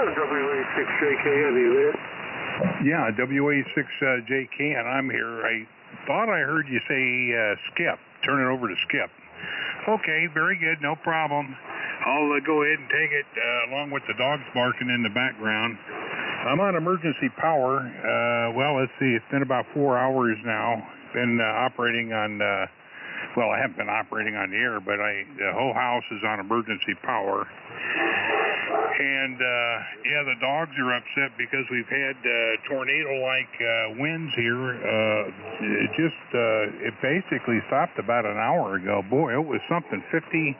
WA6JK, are you there? Yeah, WA6JK, and I'm here. I thought I heard you say Skip. Turn it over to Skip. Okay, very good, no problem. I'll go ahead and take it along with the dogs barking in the background. I'm on emergency power. Well, let's see, it's been about 4 hours now. Been operating on, well, I haven't been operating on the air, but the whole house is on emergency power. And, yeah, the dogs are upset because we've had tornado-like winds here. It basically stopped about an hour ago. Boy, it was something, 50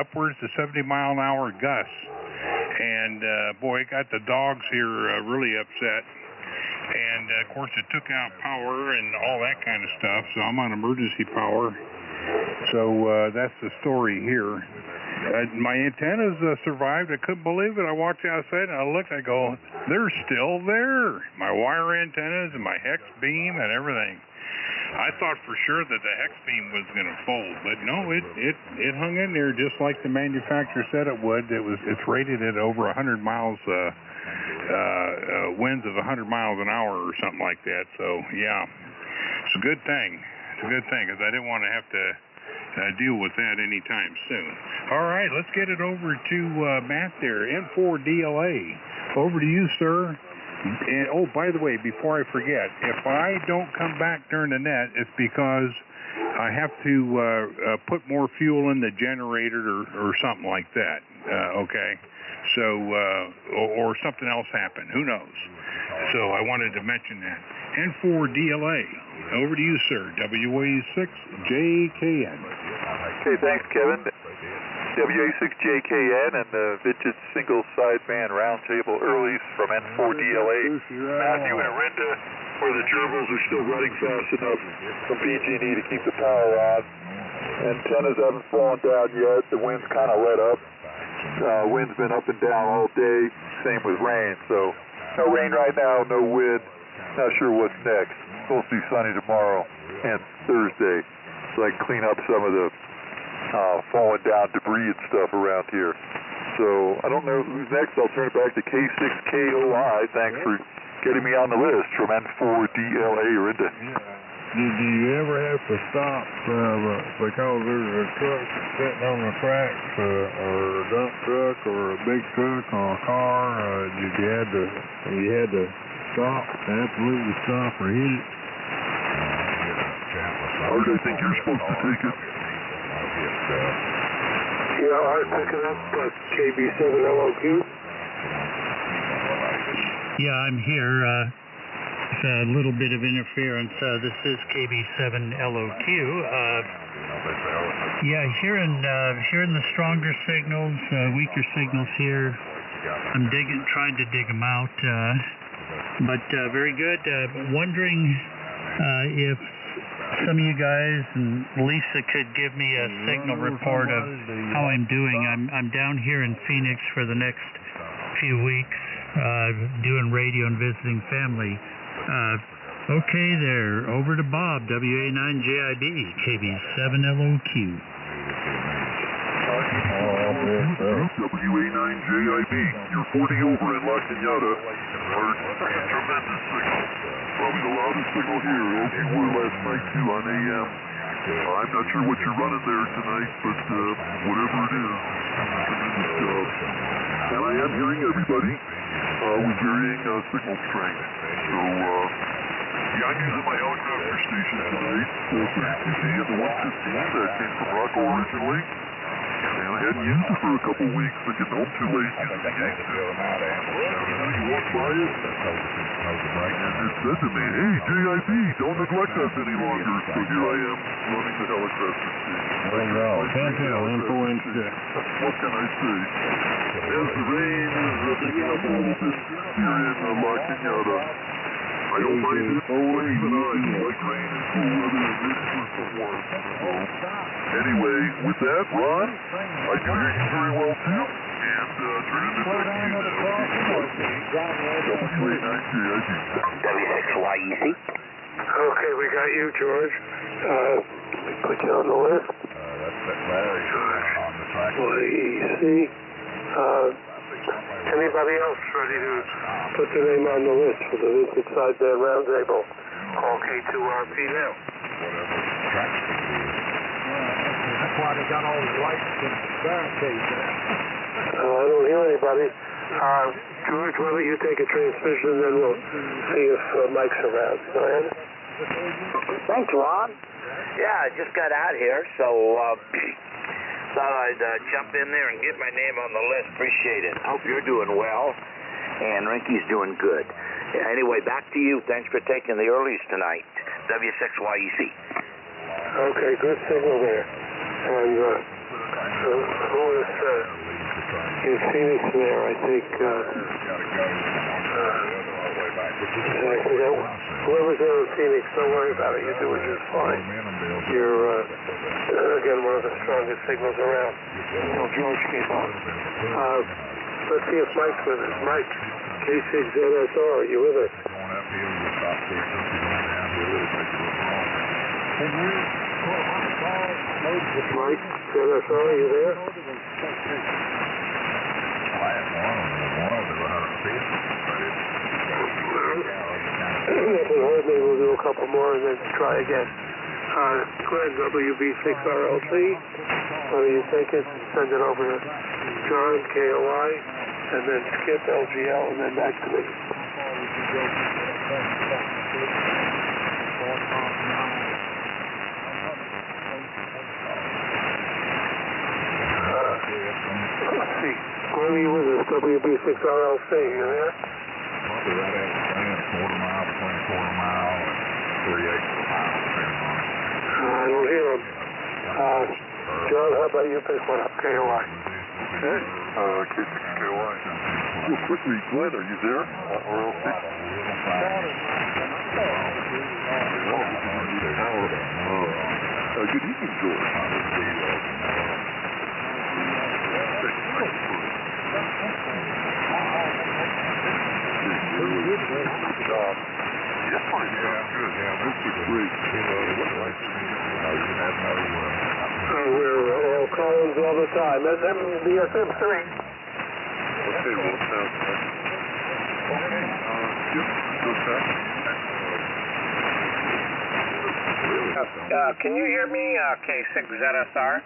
upwards to 70-mile-an-hour gusts. And, boy, it got the dogs here really upset. And, of course, it took out power and all that kind of stuff, so I'm on emergency power. So that's the story here. My antennas survived. I couldn't believe it. I walked outside and I looked, I go, they're still there. My wire antennas and my hex beam and everything. I thought for sure that the hex beam was going to fold, but no, it hung in there just like the manufacturer said it would. It's rated at over 100 miles, winds of 100 miles an hour or something like that. So yeah, it's a good thing. It's a good thing because I didn't want to have to deal with that anytime soon. All right, let's get it over to Matt there, N4DLA. Over to you, sir. And, oh, by the way, before I forget, if I don't come back during the net, it's because I have to put more fuel in the generator or something like that, okay? So, or something else happened. Who knows? So I wanted to mention that. N4DLA, over to you, sir. WA6JKN. Okay, thanks, Kevin. WA6JKN and the Vintage Single Sideband Roundtable Earlies from N4DLA. Matthew and Arinda, where the gerbils are still running fast enough from PG&E to keep the power on. Antennas haven't fallen down yet. The wind's kind of let up. Wind's been up and down all day. Same with rain. So no rain right now, no wind. Not sure what's next. Supposed to be sunny tomorrow and Thursday, so I can clean up some of the falling down debris and stuff around here. So I don't know who's next. I'll turn it back to K6KOI. Thanks for getting me on the list from N4DLA, Arinda. Do you ever have to stop because there's a truck sitting on the tracks, or a dump truck, or a big truck, or a car? Did you had to stop, absolutely stop, or hit it? Art, I think you're supposed to take it. Yeah, Art picking up KB7LOQ. Yeah, I'm here. A little bit of interference. This is KB7LOQ. Yeah, hearing the stronger signals, weaker signals here. I'm trying to dig them out. But very good. Wondering if some of you guys and Lisa could give me a signal report of how I'm doing. I'm down here in Phoenix for the next few weeks, doing radio and visiting family. Okay there, over to Bob, WA9JIB, KB7LOQ. WA9JIB, you're 40 over in La Cañada. Tremendous signal. Probably the loudest signal here, as you were last night too on AM. I'm not sure what you're running there tonight, but whatever it is, tremendous job. And I am hearing everybody with varying signal strength. So, yeah, I'm using my helicopter station tonight, 430 and the 115 that came from Rocco originally. And I hadn't used it for a couple weeks, thinking, no, I'm too late. You walk by it, and it said to me, hey, JIB, don't neglect us any longer. So here I am, running the helicopter station. Well, no, can't tell, influence. What can I say? As the rain is picking up a little bit here in La Cañada, I don't mind it, but even I like rain and cool weather and ready for some warmth. So, anyway, with that, Ron, I can hear you very well too, and turn it back to you. WA9JIB. W6YEC. Okay, we got you, George. Let me put you on the list. That's that battery on the track. YEC. Anybody else ready to put their name on the list for the Vintage Sideband Roundtable? Call K2RP now. That's why they got all the lights and barricades there. I don't hear anybody. George, why don't you take a transmission, then we'll see if Mike's around. Go ahead. Thanks, Ron. Yeah, I just got out here, so thought I'd jump in there and get my name on the list. Appreciate it. Hope you're doing well, and Rinky's doing good. Anyway, back to you. Thanks for taking the earlies tonight. W6YEC. Okay, good signal there. And who is in Phoenix there, I think. Whoever's there in Phoenix, don't worry about it. You're doing just fine. You're, again, one of the strongest signals around. Until George came on. Let's see if Mike's with us. Mike, K6ZSR, are you with us? Mike, ZSR, are you there? Nothing heard. Maybe we'll do a couple more and then try again. Glenn, WB6RLC. Why don't you take it and send it over to John, KOI, and then Skip, LGL, and then back to me. Let's see. Glenn, are you with us? WB6RLC, you there? I don't hear him. John, how about you pick one up? KOI. Okay. K6KY. Real quickly, Glenn, are you there? RLC? Good evening, George. Good job. Yes, fine. Good. Yeah, this is great. We're all Collins all the time. SM3. Okay, well, sounds good. Okay, Can you hear me, K6ZSR?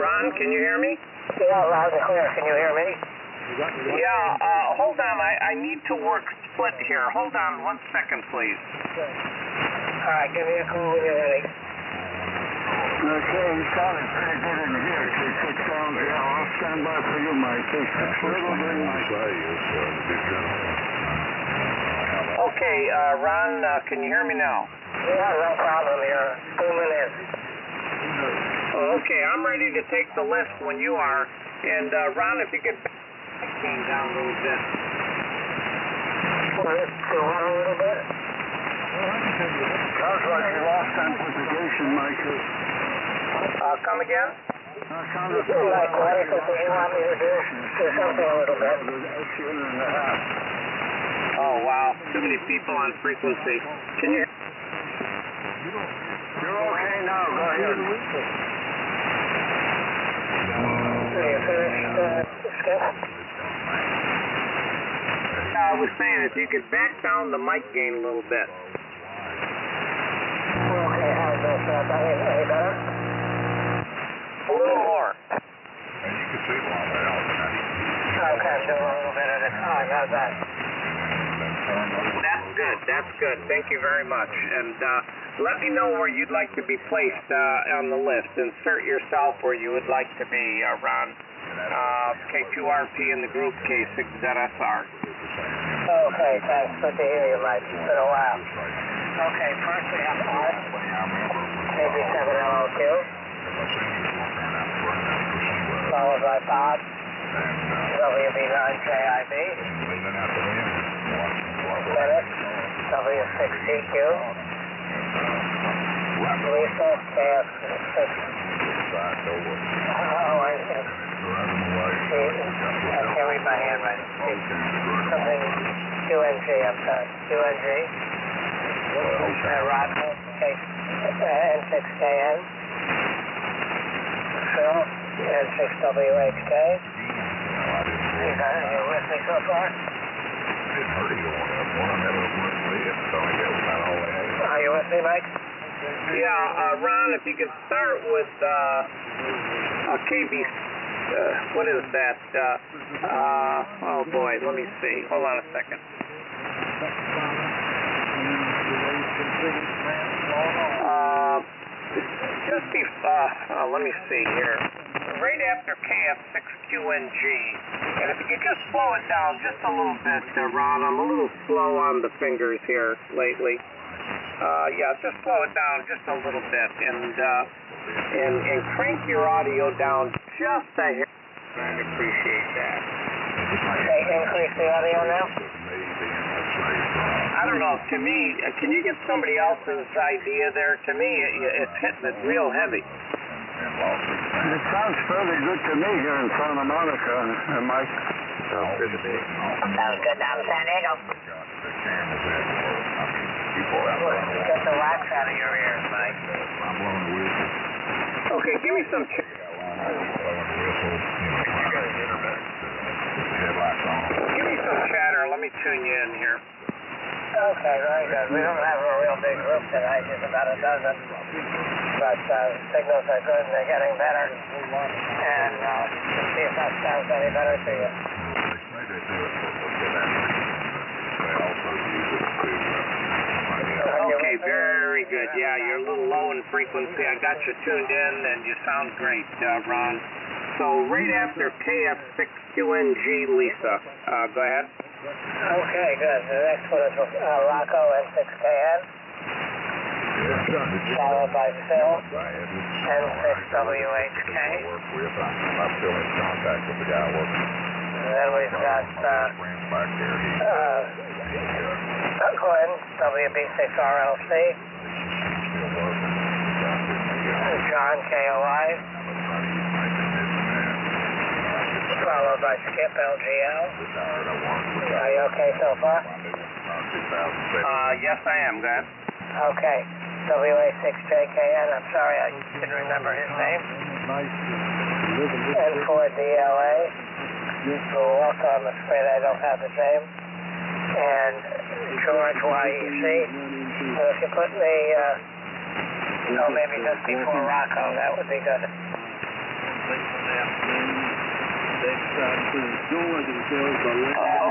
Ron, can you hear me? Yeah, loud and clear. Can you hear me? Yeah, hold on. I need to work split here. Hold on 1 second, please. All right, give me a call when you're ready. Okay, you sounded pretty good in here. K6 sound. Yeah, I'll stand by for you, Mike. Okay, Ron, can you hear me now? Yeah, no problem. You're booming in. Okay, I'm ready to take the list when you are. And, Ron, if you could came down a little bit. Go on a little bit. Sounds like you lost amplification, Mike. Come again? Like, what is it that you want me to do? Do something a little bit. Oh, wow. Too many people on frequency. Can you... You're okay now. Go ahead. Are you finished, Skip? I was saying, if you could back down the mic gain a little bit. Okay, how's this? Any better? A little more. And you can see it on the out. Okay, I'm doing a little bit at a time. How's that? That's good. That's good. Thank you very much. And let me know where you'd like to be placed on the list. Insert yourself where you would like to be, Ron. K2RP in the group K6ZSR. Okay, thanks. Good to hear you, Mike. It's been a while. Okay, first we have R. KB7LOQ. Followed by Bob. WB9JIB. Bennett. W6DQ. Lisa. KF6. I can't read my handwriting. Something 2NG, I'm sorry. 2NG. Rodman, N6KN. Phil, And 6WHK. You with me so far? Didn't hurt either one of them. One of them had a little bit, so I guess about all they had. Are you with me, Mike? Yeah, Ron, if you could start with KB, what is that? Oh boy, let me see. Hold on a second. Let me see here. Right after KF6QNG, and if you could just slow it down just a little bit, Ron, I'm a little slow on the fingers here lately. Yeah, just slow it down just a little bit, and crank your audio down just a hair. I'd appreciate that. Okay, increase the audio now? I don't know. To me, can you get somebody else's idea there? To me, it's hitting it real heavy. It sounds fairly good to me here in Santa Monica, Mike. Sounds good to me. Sounds good down in San Diego. Get the wax out of your ears, Mike. I'm blowing the whistle. Okay, give me some. Blowing the whistle, trying to get her back. Headlights on. Give me some chatter. Let me tune you in here. Okay, very good. We don't have a real big group tonight, just about a dozen. But signals are good and they're getting better. And let's see if that sounds any better to you. They say they do it for they also use it to Okay, very good. Yeah, you're a little low in frequency. I got you tuned in and you sound great, Ron. So right after KF6QNG, Lisa, go ahead. Okay, good. The next one is Rocco N6KN, followed by Phil N6WHK. I'm still in contact with the guy working. And then we've got Glenn WB6RLC, John KOI, followed by Skip LGL. Are you okay so far? Yes, I am, guys. Okay. WA6JKN, I'm sorry I didn't remember his name. N4DLA. Look, I'm afraid I don't have his name. And George YEC. So if you put me, maybe just before Rocco, that would be good.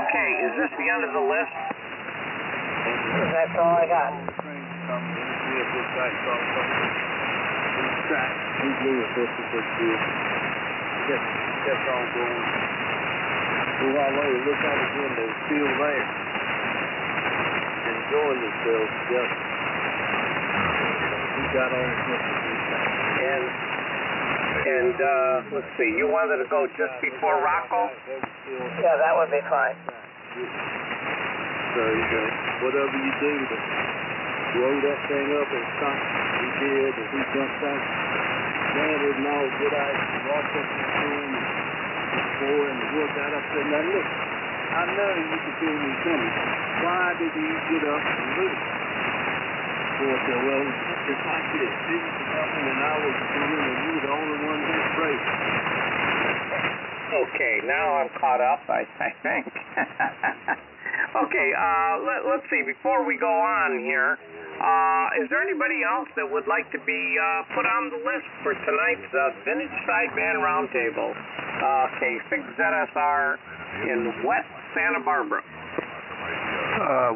Okay, is this the end of the list? That's all I got. Enjoying themselves together. We got on And let's see, you wanted to go just before Rocco? Yeah, that would be fine. So, whatever you do to blow that thing up and stop, we did, and we jumped out, landed and all good eyes, walked up the room before, and the wood got up there. Now, look, I know you could feel me coming. Why did you get up and leave? Boy said, well, it's like this. This was coming, and I was coming, and you were the only one who was brave. Okay, now I'm caught up, I think. Okay, let's see, before we go on here, is there anybody else that would like to be put on the list for tonight's Vintage Sideband Roundtable? Okay, 6ZSR in West Santa Barbara.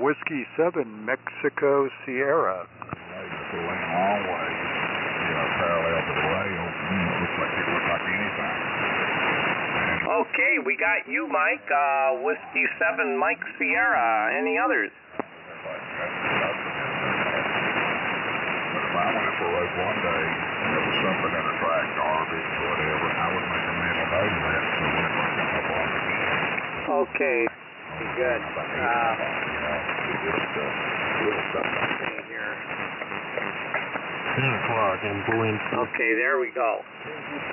Whiskey 7, Mexico Sierra. It's a long way, parallel to the rail. Looks like anything. Okay, we got you, Mike. Whiskey 7, Mike Sierra. Any others? But if I went up a road one day and there was something in the track, garbage or whatever, I would make a mental note of that so when it come up on again. Okay, good. Here. 10 o'clock in Boone. Okay, there we go.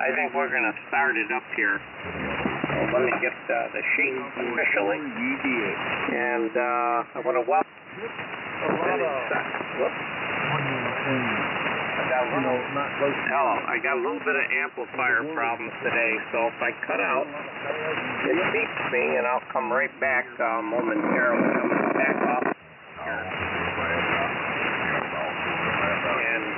I think we're going to start it up here. So let me get the sheet officially. And I want to welcome. Whoops. I got not close. Hello, I got a little bit of amplifier problems today, so if I cut out, it beeps me, and I'll come right back momentarily. I'm going to back off here. And,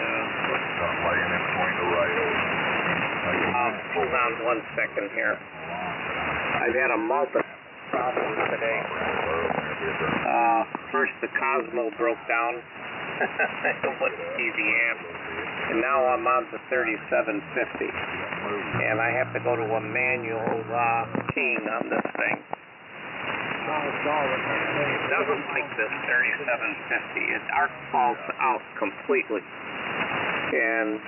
hold on 1 second here. I've had a multiple problems today. First, the Cosmo broke down. It wasn't easy amp. And now I'm on to 3750. And I have to go to a manual keying on this thing. It doesn't like this 3750. It arc falls out completely. And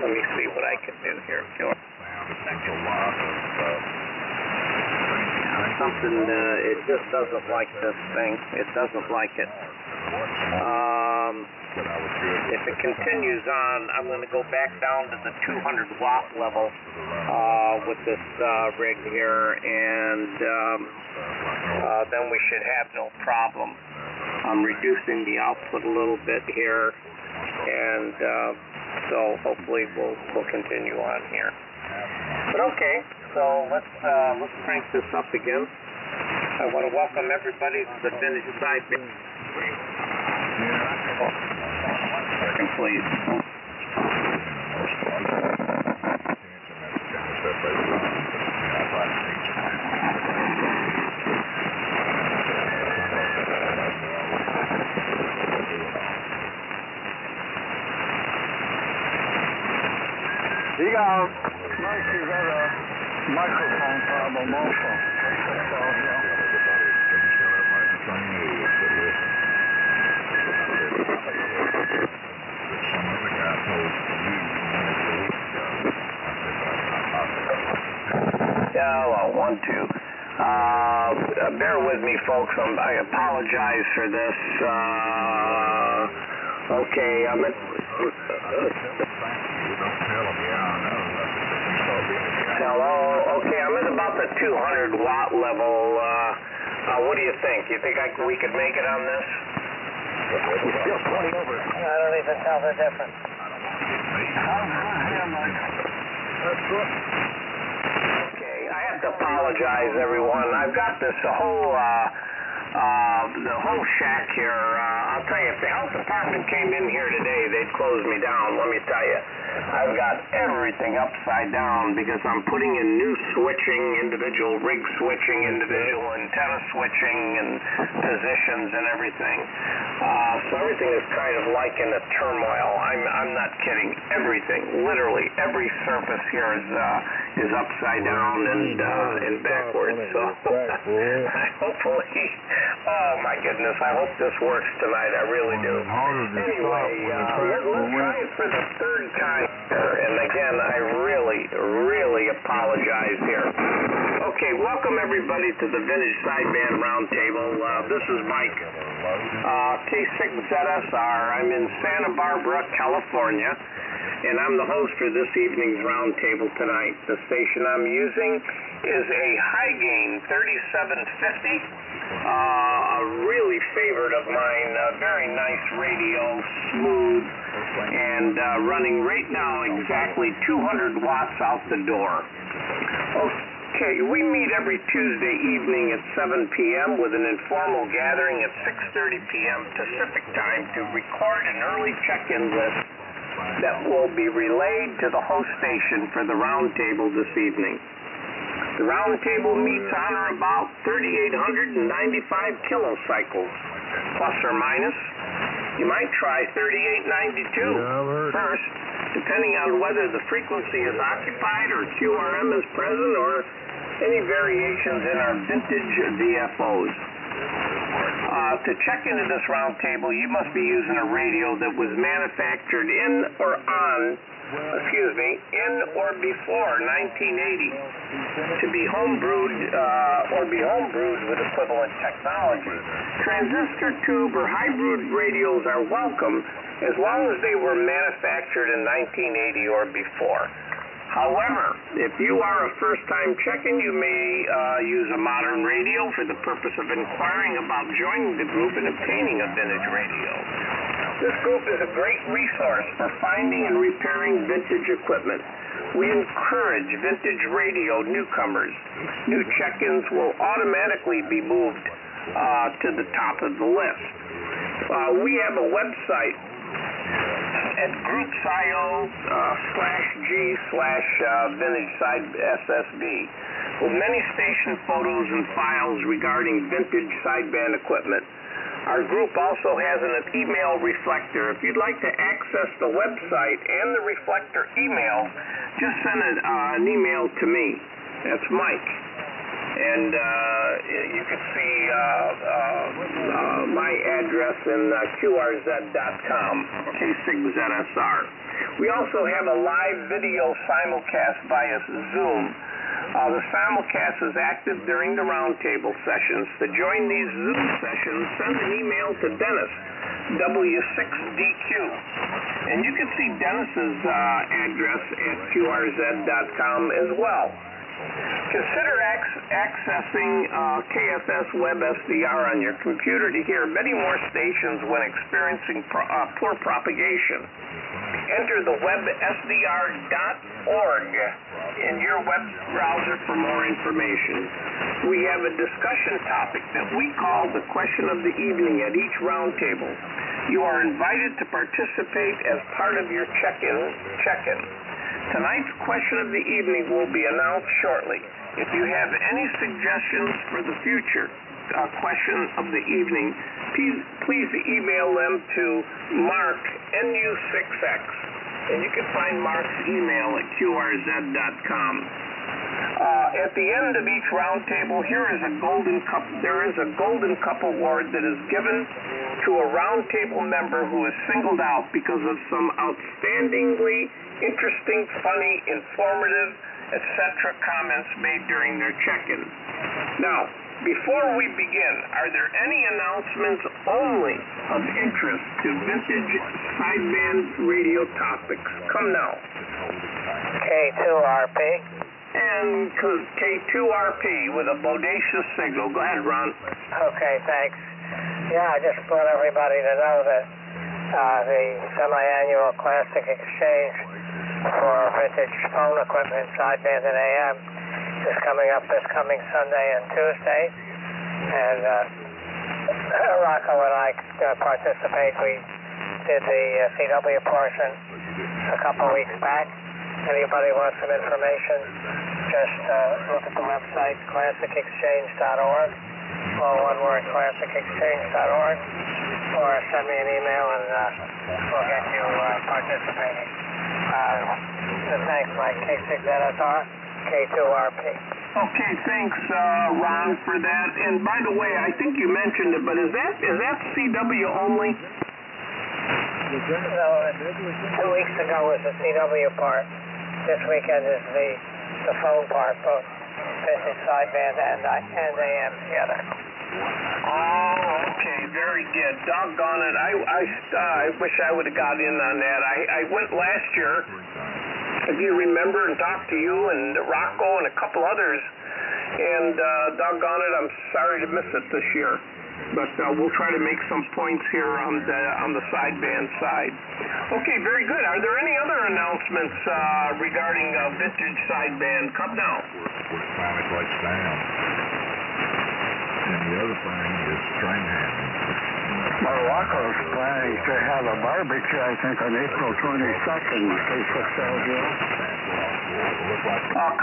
let me see what I can do here. Something, it just doesn't like this thing. It doesn't like it. If it continues on, I'm going to go back down to the 200 watt level with this rig here, and then we should have no problem. I'm reducing the output a little bit here, and so hopefully we'll continue on here. But okay, so let's crank this up again. I want to welcome everybody to the Vintage Side. Second, please. You got a microphone problem also. Hello, 1, 2. Bear with me, folks. I apologize for this. Okay, I'm at... Hello? Okay, I'm at about the 200 watt level. What do you think? You think we could make it on this? Still 20 over. I don't even tell the difference. Okay, I have to apologize, everyone. I've got this whole, the whole shack here. I'll tell you, if the health department came in here today, they'd close me down, let me tell you. I've got everything upside down because I'm putting in new switching, individual rig switching, individual antenna switching, and positions and everything. So everything is kind of like in a turmoil. I'm not kidding. Everything, literally, every surface here is upside down and backwards. So hopefully, oh my goodness, I hope this works tonight. I really do. Anyway, let's try it for the third time. And again, I really apologize here. Okay, welcome everybody to the Vintage Sideband Roundtable. This is Mike, K6ZSR. I'm in Santa Barbara, California, and I'm the host for this evening's roundtable tonight. The station I'm using is a high gain 3750. A really favorite of mine, very nice radio, smooth, and running right now exactly 200 watts out the door. Okay, we meet every Tuesday evening at 7 p.m. with an informal gathering at 6:30 p.m. Pacific time to record an early check-in list that will be relayed to the host station for the roundtable this evening. The roundtable meets on or about 3,895 kilocycles, plus or minus. You might try 3892 first, depending on whether the frequency is occupied or QRM is present or any variations in our vintage VFOs. To check into this roundtable, you must be using a radio that was manufactured in or before 1980 to be homebrewed with equivalent technology. Transistor tube or hybrid radios are welcome as long as they were manufactured in 1980 or before. However, if you are a first-time check-in, you may use a modern radio for the purpose of inquiring about joining the group and obtaining a vintage radio. This group is a great resource for finding and repairing vintage equipment. We encourage vintage radio newcomers. New check-ins will automatically be moved to the top of the list. We have a website at groups.io/G/vintage side SSB with many station photos and files regarding vintage sideband equipment. Our group also has an email reflector. If you'd like to access the website and the reflector email, just send an email to me. That's Mike. And you can see my address in QRZ.com, K6ZSR. We also have a live video simulcast via Zoom. The simulcast is active during the roundtable sessions. To join these Zoom sessions, send an email to Dennis, W6DQ. And you can see Dennis's address at QRZ.com as well. Consider accessing KFS Web SDR on your computer to hear many more stations when experiencing poor propagation. Enter the websdr.org in your web browser for more information. We have a discussion topic that we call the question of the evening at each roundtable. You are invited to participate as part of your check-in. Tonight's question of the evening will be announced shortly. If you have any suggestions for the future question of the evening, please email them to Mark, NU6X. And you can find Mark's email at QRZ.com. At the end of each roundtable, there is a Golden Cup award that is given to a roundtable member who is singled out because of some outstandingly interesting, funny, informative, etc. comments made during their check-in. Now, before we begin, are there any announcements only of interest to vintage sideband radio topics? Come now. K2RP. And K2RP with a bodacious signal. Go ahead, Ron. Okay, thanks. Yeah, I just want everybody to know that the semi-annual Classic Exchange for vintage phone equipment, sideband and AM, is coming up this coming Sunday and Tuesday. And Rocco and I participate. We did the CW portion a couple weeks back. Anybody wants some information, just look at the website, classicexchange.org, all one word, classicexchange.org, or send me an email and we'll get you participating. Thanks, Mike. K6ZSR, K2RP. Okay, thanks, Ron, for that. And by the way, I think you mentioned it, but is that CW only? No, 2 weeks ago was the CW part. This weekend is the phone part, both vintage sideband and AM together. Oh, okay, very good. Doggone it. I wish I would have got in on that. I went last year, if you remember, and talked to you and Rocco and a couple others, and doggone it, I'm sorry to miss it this year. But we'll try to make some points here on the sideband side. Okay, very good. Are there any other announcements regarding vintage sideband? Come now. Where it finally breaks down. And the other thing is train handling. Well, Rocco's planning to have a barbecue, I think, on April 22nd.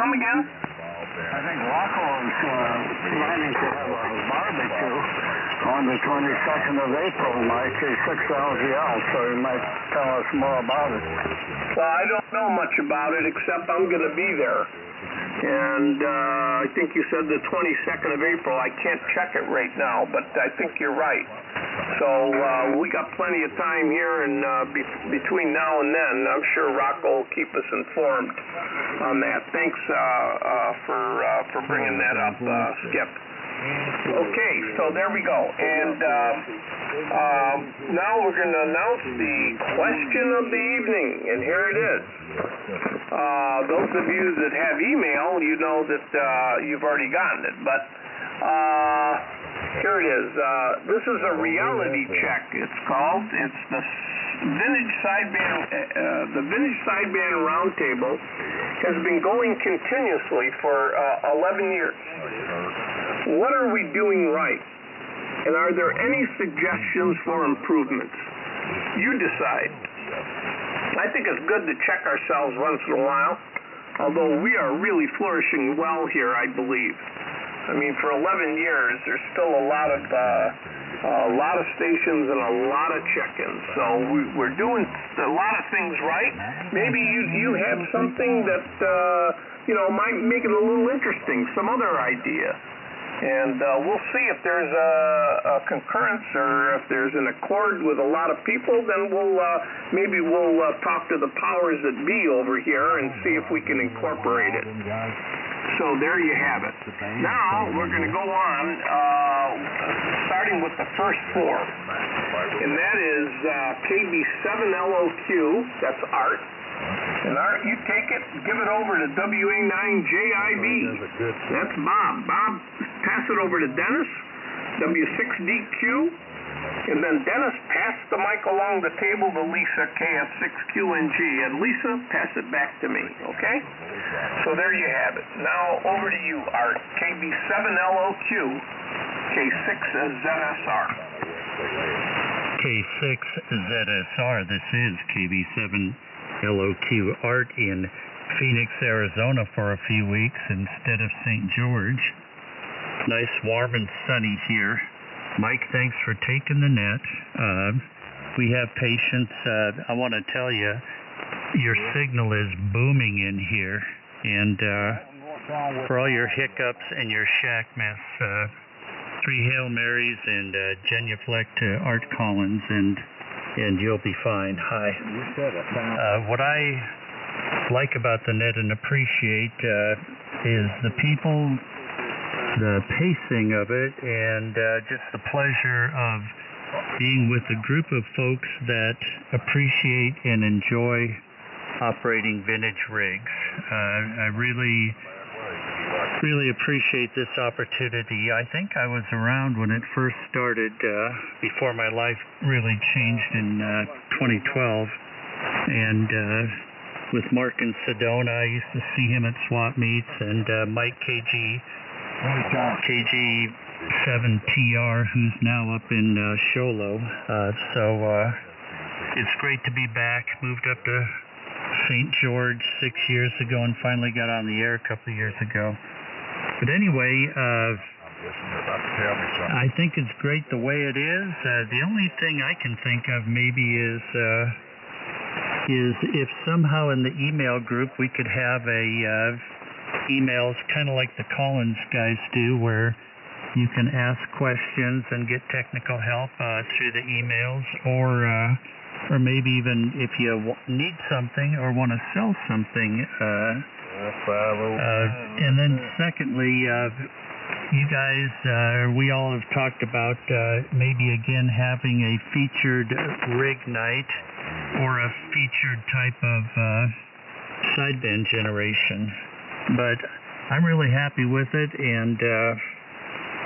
Come again? I think Rocco is planning to have a barbecue on the 22nd of April, Mike, K6LGL, so you might tell us more about it. Well, I don't know much about it, except I'm going to be there. And I think you said the 22nd of April. I can't check it right now, but I think you're right. So we got plenty of time here, and between now and then, I'm sure Rocco will keep us informed on that. Thanks for bringing that up, Skip. Okay, so there we go. And now we're going to announce the question of the evening, and here it is. Those of you that have email, you know that you've already gotten it, but Here it is. This is a reality check, it's called. It's the Vintage Sideband Roundtable has been going continuously for 11 years. What are we doing right? And are there any suggestions for improvements? You decide. I think it's good to check ourselves once in a while, although we are really flourishing well here, I believe. I mean, for 11 years, there's still a lot of stations and a lot of check-ins. So we're doing a lot of things right. Maybe you have something that might make it a little interesting, some other idea. And we'll see if there's a concurrence or if there's an accord with a lot of people. Then we'll talk to the powers that be over here and see if we can incorporate it. So there you have it. Now we're going to go on, starting with the first four, and that is KB7LOQ. That's Art. And Art, you take it, give it over to WA9JIB. That's Bob. Bob, pass it over to Dennis, W6DQ. And then Dennis, pass the mic along the table to Lisa, KF6QNG. And Lisa, pass it back to me, okay? So there you have it. Now over to you, Art. KB7LOQ, K6ZSR. K6ZSR, this is KB7LOQ Art in Phoenix, Arizona for a few weeks instead of St. George. Nice, warm, and sunny here. Mike, thanks for taking the net. We have patience. I want to tell you, your signal is booming in here. And for all your hiccups and your shack mess, 3 Hail Marys and genuflect to Art Collins, and you'll be fine. Hi. What I like about the net and appreciate is the people, the pacing of it, and just the pleasure of being with a group of folks that appreciate and enjoy operating vintage rigs. I really appreciate this opportunity. I think I was around when it first started, before my life really changed in 2012, and with Mark in Sedona, I used to see him at swap meets, and Mike KG7TR, who's now up in Sholo. So it's great to be back. Moved up to St. George 6 years ago and finally got on the air a couple of years ago. But anyway, I think it's great the way it is. The only thing I can think of maybe is if somehow in the email group we could have emails kind of like the Collins guys do, where you can ask questions and get technical help through the emails, or maybe even if you need something or want to sell something. And then secondly, you guys, we all have talked about maybe again having a featured rig night or a featured type of sideband generation. But I'm really happy with it, and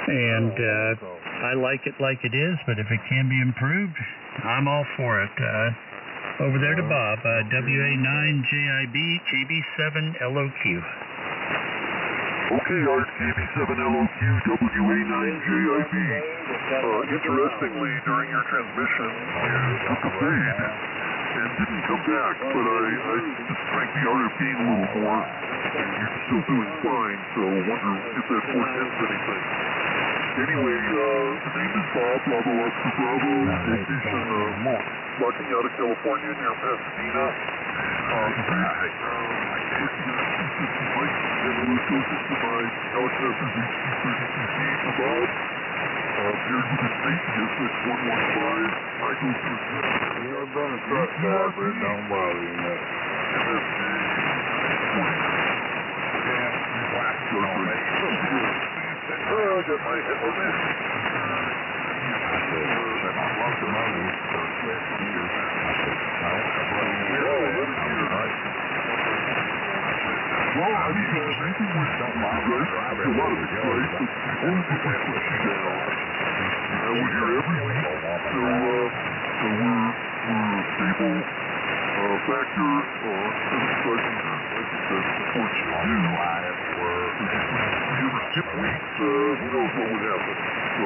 I like it like it is, but if it can be improved, I'm all for it. Over there to Bob, WA9JIB, KB7LOQ. Okay, Art, KB7LOQ, WA9JIB. Interestingly, during your transmission, you took a fade and didn't come back, but I just cranked the RFP a little more, and you're still doing fine, so I wonder if that portends anything. Anyway, the name is Bob, Bravo Oscar Bravo, location Rocky out of California near Pasadena. Closest to my Alex Masters HC32C for Bob. Paired with his mate, GSX115. I go through You're going to trust that, but it don't bother you much. SSB 20. Oh, I got my head on this. Well, I mean, there's anything we can do, right? A lot of it's great, but only if we push you down. we're here every week, so we're a stable factor on Civic Session. Like you said, unfortunately, if you ever skip weeks, who knows what would happen. So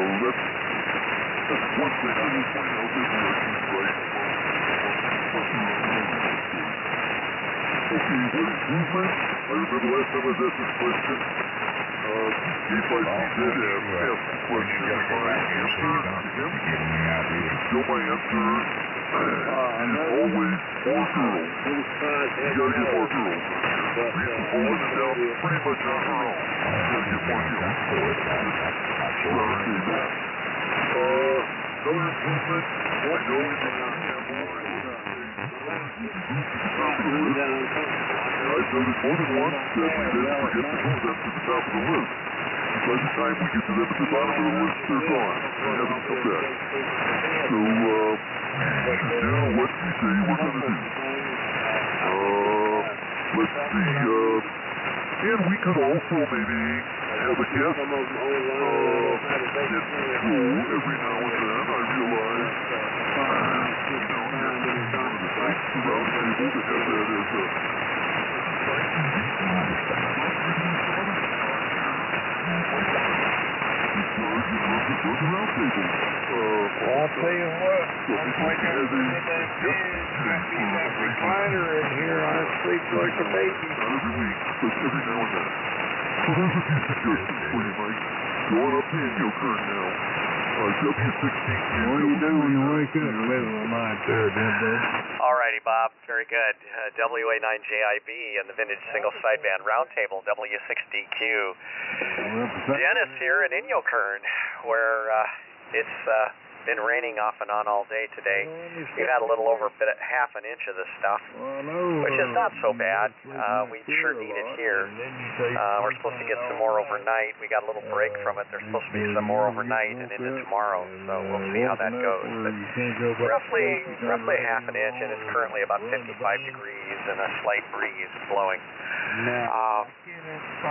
that's one thing I will point out that we are doing right. Okay, what is movement? I remember last time I was asked this question. If I did ask the question, my answer to him, still my answer is always more girls. You gotta get more girls. Lisa's holding it down pretty much on her own. You gotta get more girls. Another improvement, I know we can I've noticed more than once that we did forget to move them to the top of the list. By the time we get to them at the bottom of the list, they're gone. They haven't come back. So, we should do what we say we're going to do. Let's see, and we could also maybe have a guest in school every now and then. I realize, the round table to have that as a I'll tell you what, looks like I'm going to be that recliner in here. I sleep like a baby. Not every week, but every now and then. So there's a few suggestions for you, Mike. Going up the Inyo current now. W16. What do you do when you wake up in the middle of the night there, bud? Alrighty, Bob. Very good. WA9JIB and the Vintage Single Sideband Roundtable, W6DQ. Dennis here in Inyokern, where it's been raining off and on all day today. We've had a little over half an inch of this stuff, which is not so bad. We sure need it here. We're supposed to get some more overnight. We got a little break from it. There's supposed to be some more overnight and into tomorrow, so we'll see how that goes. But roughly half an inch, and it's currently about 55 degrees and a slight breeze blowing. I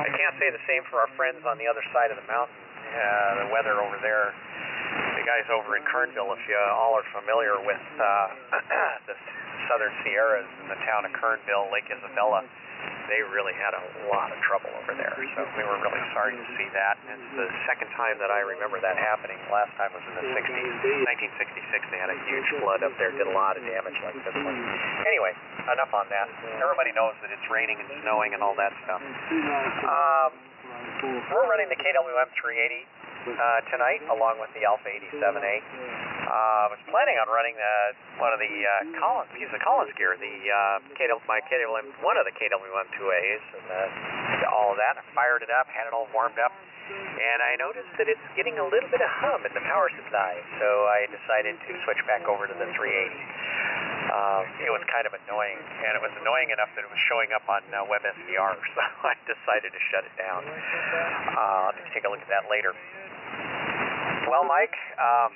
can't say the same for our friends on the other side of the mountain. The weather over there, the guys over in Kernville, if you all are familiar with the Southern Sierras and the town of Kernville, Lake Isabella, they really had a lot of trouble over there. So we were really sorry to see that. And it's the second time that I remember that happening. The last time was in the 60s. 1966, they had a huge flood up there, did a lot of damage like this one. Anyway, enough on that. Everybody knows that it's raining and snowing and all that stuff. We're running the KWM 380 tonight, along with the Alpha 87A. I was planning on running one of the piece of Collins gear, one of the KWM 2As, and all of that. I fired it up, had it all warmed up, and I noticed that it's getting a little bit of hum in the power supply, so I decided to switch back over to the 380. It was kind of annoying, and it was annoying enough that it was showing up on WebSDR, so I decided to shut it down. I'll just take a look at that later. Well, Mike, I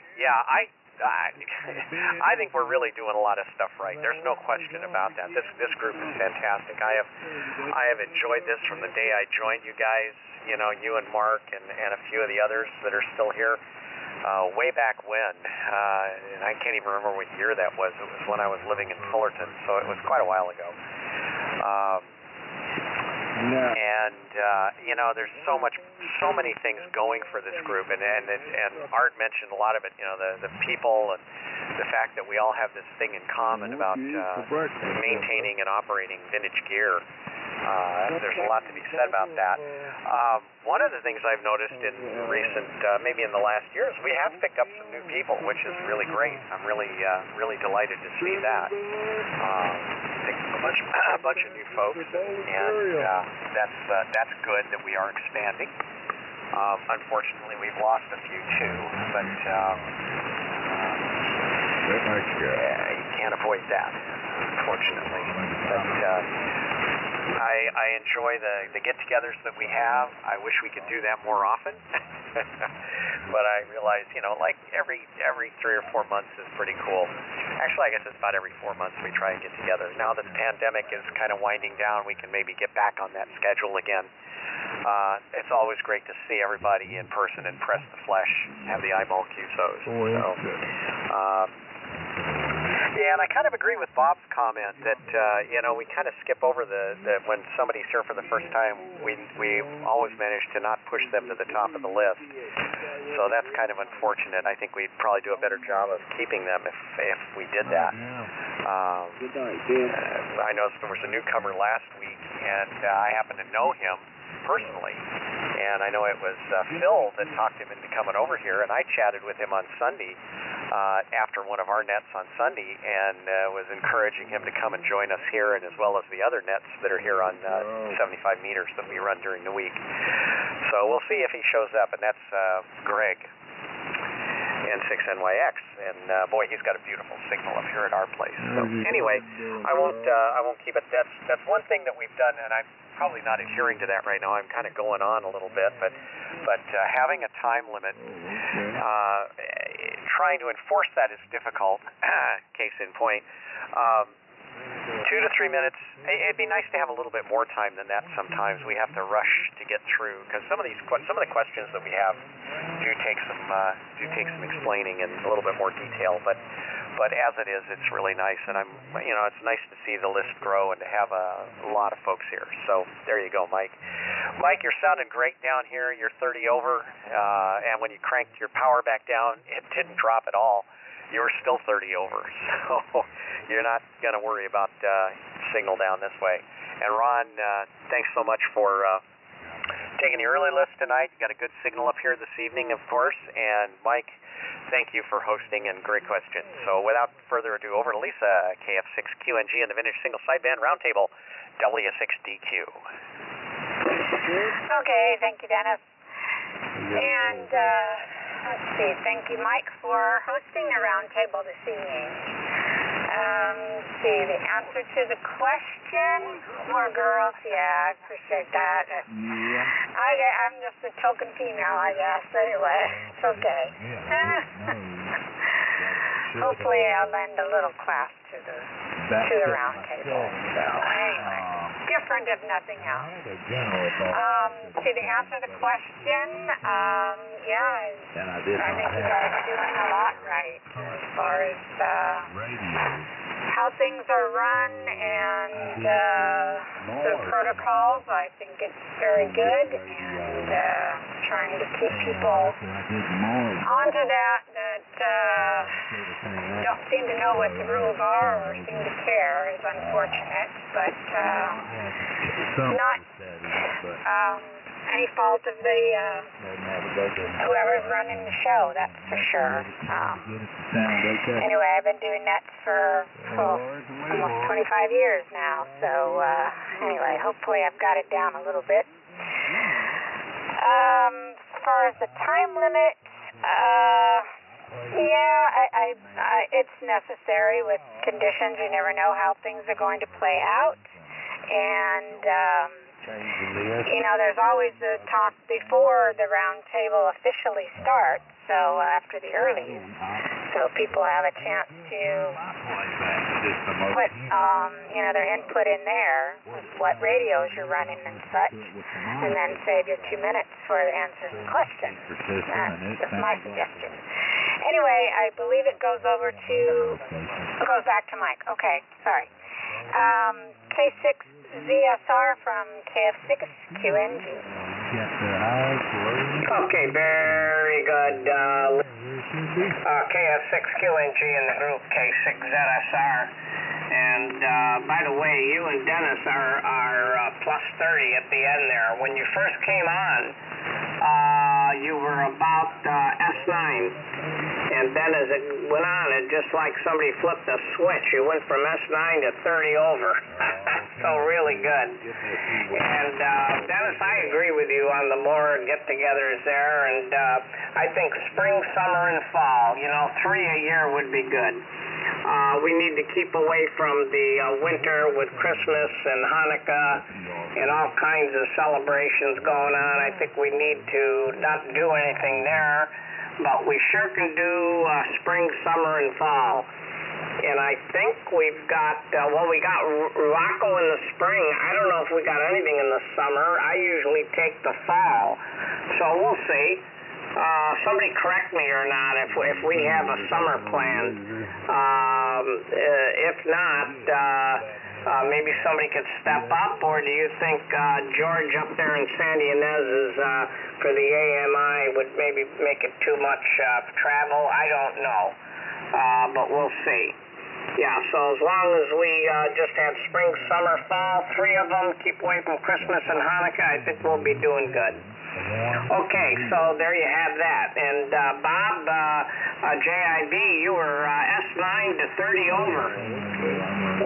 think we're really doing a lot of stuff right. There's no question about that. This group is fantastic. I have enjoyed this from the day I joined you guys. You know, you and Mark and a few of the others that are still here. Way back when, and I can't even remember what year that was. It was when I was living in Fullerton, so it was quite a while ago. And you know, there's so many things going for this group, and Art mentioned a lot of it. You know, the people and the fact that we all have this thing in common about maintaining and operating vintage gear. There's a lot to be said about that. One of the things I've noticed in recent, maybe in the last year, is we have picked up some new people, which is really great. I'm really delighted to see that. Picked up a bunch of new folks, and that's good that we are expanding. Unfortunately, we've lost a few too, but you can't avoid that, unfortunately. But I enjoy the get-togethers that we have. I wish we could do that more often. But I realize, you know, like every 3 or 4 months is pretty cool. Actually, I guess it's about every 4 months we try and get together. Now that the pandemic is kind of winding down, we can maybe get back on that schedule again. it's always great to see everybody in person and press the flesh, have the eyeball QSOs. Yeah, and I kind of agree with Bob's comment that we kind of skip over the when somebody's here for the first time, we always manage to not push them to the top of the list. So that's kind of unfortunate. I think we'd probably do a better job of keeping them if we did that. Good night, Jim. I noticed there was a newcomer last week, and I happen to know him personally. And I know it was Phil that talked him into coming over here, and I chatted with him on Sunday after one of our nets on Sunday, and was encouraging him to come and join us here, and as well as the other nets that are here on 75 meters that we run during the week. So we'll see if he shows up, and that's Greg, N6NYX, and boy, he's got a beautiful signal up here at our place. So anyway, I won't keep it. That's one thing that we've done, and I'm probably not adhering to that right now. I'm kind of going on a little bit, but having a time limit, trying to enforce that is difficult. Case in point, 2 to 3 minutes. It'd be nice to have a little bit more time than that. Sometimes we have to rush to get through because some of the questions that we have do take some explaining in a little bit more detail. But as it is, it's really nice, and it's nice to see the list grow and to have a lot of folks here. So there you go, Mike. Mike, you're sounding great down here. You're 30 over, and when you cranked your power back down, it didn't drop at all. You were still 30 over, so you're not going to worry about signal down this way. And Ron, thanks so much for taking the early list tonight. You got a good signal up here this evening, of course. And Mike, thank you for hosting and great questions. So without further ado, over to Lisa, KF6QNG and the Vintage Single Sideband Roundtable, W6DQ. Okay, thank you, Dennis. And let's see, thank you, Mike, for hosting the roundtable this evening. Let's see, the answer to the question, more girls, yeah, I appreciate that. I'm just a token female, I guess, anyway, it's okay. Hopefully I'll lend a little class to the roundtable. So anyway, different if nothing else. To the answer to the question, I think you guys are doing a lot right as far as how things are run and the protocols. I think it's very good, and trying to keep people onto that don't seem to know what the rules are or seem to care is unfortunate, but not any fault of the whoever's running the show, that's for sure. Anyway, I've been doing that for almost 25 years now, so anyway, hopefully I've got it down a little bit. As far as the time limit, it's necessary with conditions. You never know how things are going to play out, and there's always the talk before the roundtable officially starts, so after the earlies, so people have a chance to put their input in there with what radios you're running and such, and then save your 2 minutes for the answers to questions. That's just my suggestion. Anyway, I believe it goes back to Mike. Okay, sorry. K6 ZSR from KF6QNG. Okay, very good. KF6QNG in the group K6ZSR. And by the way, you and Dennis are plus 30 at the end there. When you first came on, you were about S9. And then as it went on, it just like somebody flipped a switch. You went from S9 to 30 over. So really good. And Dennis, I agree with you on the more get-togethers there. And I think spring, summer, and fall, 3 a year would be good. We need to keep away from the winter with Christmas and Hanukkah and all kinds of celebrations going on. I think we need to not do anything there, but we sure can do spring, summer, and fall. And I think we've got, we got Rocco in the spring. I don't know if we got anything in the summer. I usually take the fall. So we'll see. Somebody correct me or not if we have a summer plan. If not, maybe somebody could step up, or do you think George up there in Sandy Inez is for the AMI would maybe make it too much travel? I don't know, but we'll see. Yeah, so as long as we just have spring, summer, fall, 3 of them, keep away from Christmas and Hanukkah, I think we'll be doing good. Okay, so there you have that. And Bob, JIB, you were S9 to 30 over.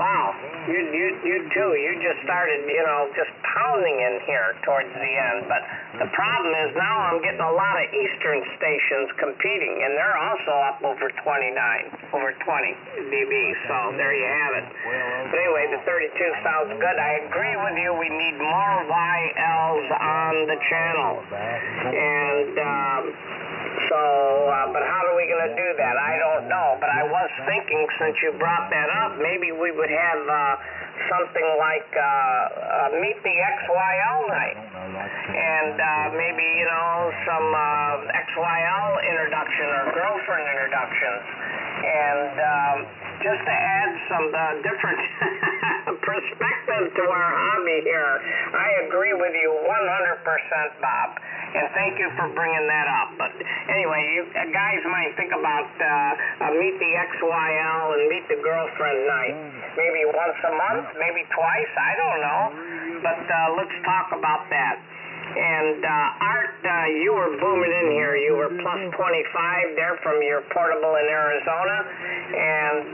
Wow, you too. You just started, just pounding in here towards the end. But the problem is now I'm getting a lot of Eastern stations competing, and they're also up over 20 dB. So there you have it. But anyway, the 32 sounds good. I agree with you. We need more YLs on the channel. And but how are we going to do that? I don't know. But I was thinking, since you brought that up, maybe we would have something like Meet the XYL night. And maybe, some XYL introduction or girlfriend introductions. And just to add some different perspective to our hobby here, I agree with you 100%, Bob. And thank you for bringing that up. But anyway, you guys might think about Meet the XYL and Meet the Girlfriend night. Maybe once a month, maybe twice, I don't know. But let's talk about that. And Art, you were booming in here. You were plus 25 there from your portable in Arizona. And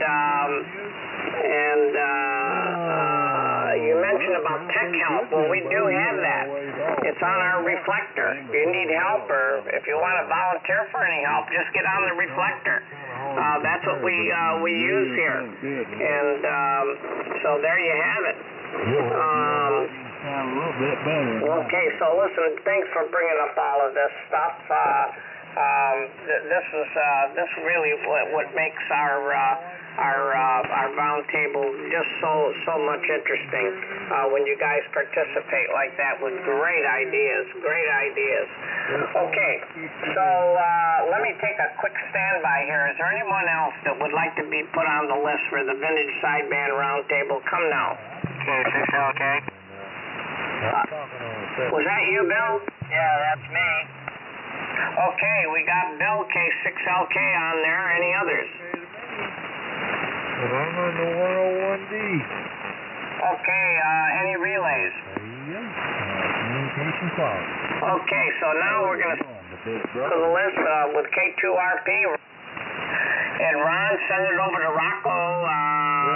you mentioned about tech help. Well, we do have that. It's on our reflector. If you need help or if you want to volunteer for any help, just get on the reflector. That's what we use here. And so there you have it. Okay, so listen, thanks for bringing up all of this stuff. This really what makes our roundtable just so much interesting when you guys participate like that with great ideas. Okay, so let me take a quick standby here. Is there anyone else that would like to be put on the list for the Vintage Sideband Roundtable? Come now. Okay. Was that you, Bill? Yeah, that's me. Okay, we got Bill K6LK on there. Any others? Well, I'm on the 101D. Okay, any relays? Communication cloud. Okay, so now we're going to go to the list with K2RP. And Ron, send it over to Rocco,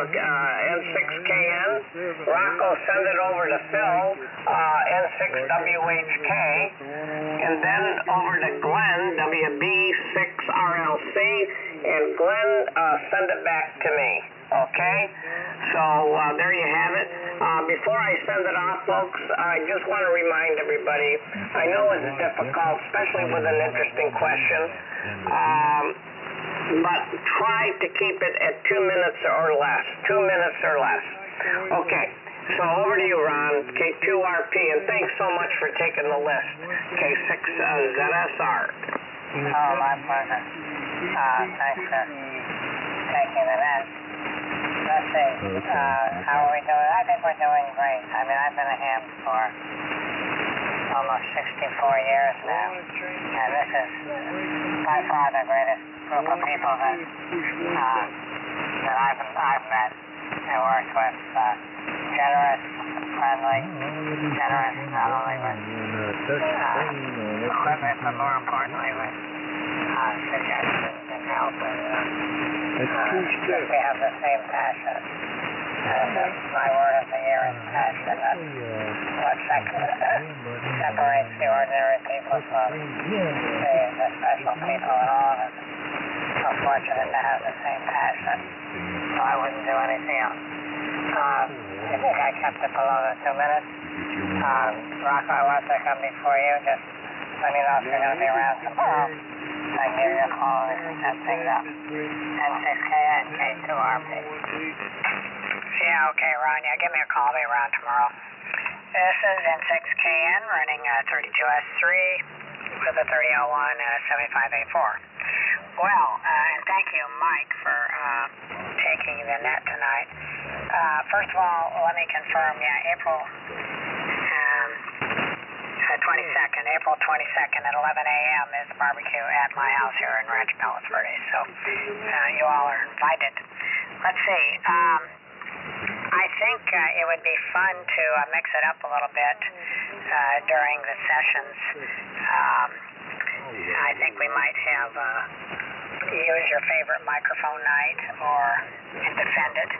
N6KN. Rocco, send it over to Phil, N6WHK. And then over to Glenn, WB6RLC. And Glenn, send it back to me. Okay? So there you have it. Before I send it off, folks, I just want to remind everybody, I know it's difficult, especially with an interesting question. But try to keep it at 2 minutes or less. 2 minutes or less. Okay, so over to you, Ron, K2RP, and thanks so much for taking the list, K6ZSR. Oh, my pleasure. Thanks for taking the list. Let's see, how are we doing? I think we're doing great. I mean, I've been a ham for almost 64 years now, and this is by far the greatest group of people that I've met and worked with. Generous, friendly, generous not only with equipment, but more importantly with suggestions and help. We have the same passion. And my word of the year is passion. That's what separates the ordinary people from the special people, and all of us are fortunate to have the same passion. So I wouldn't do anything else. I think I kept it below the 2 minutes. Rocco, I want to come before you. Just let me know if you're going to be around tomorrow. I give you a call and set things up. N6K and K2RP. Yeah, okay, Ron. Yeah, give me a call. I'll be around tomorrow. This is N6KN running 32S3 with a 3001 and a 75A4. Well, and thank you, Mike, for taking the net tonight. First of all, let me confirm, April 22nd at 11 a.m. is barbecue at my house here in Rancho Palos Verdes. So you all are invited. Let's see. I think it would be fun to mix it up a little bit during the sessions. I think we might have use your favorite microphone night and defend it,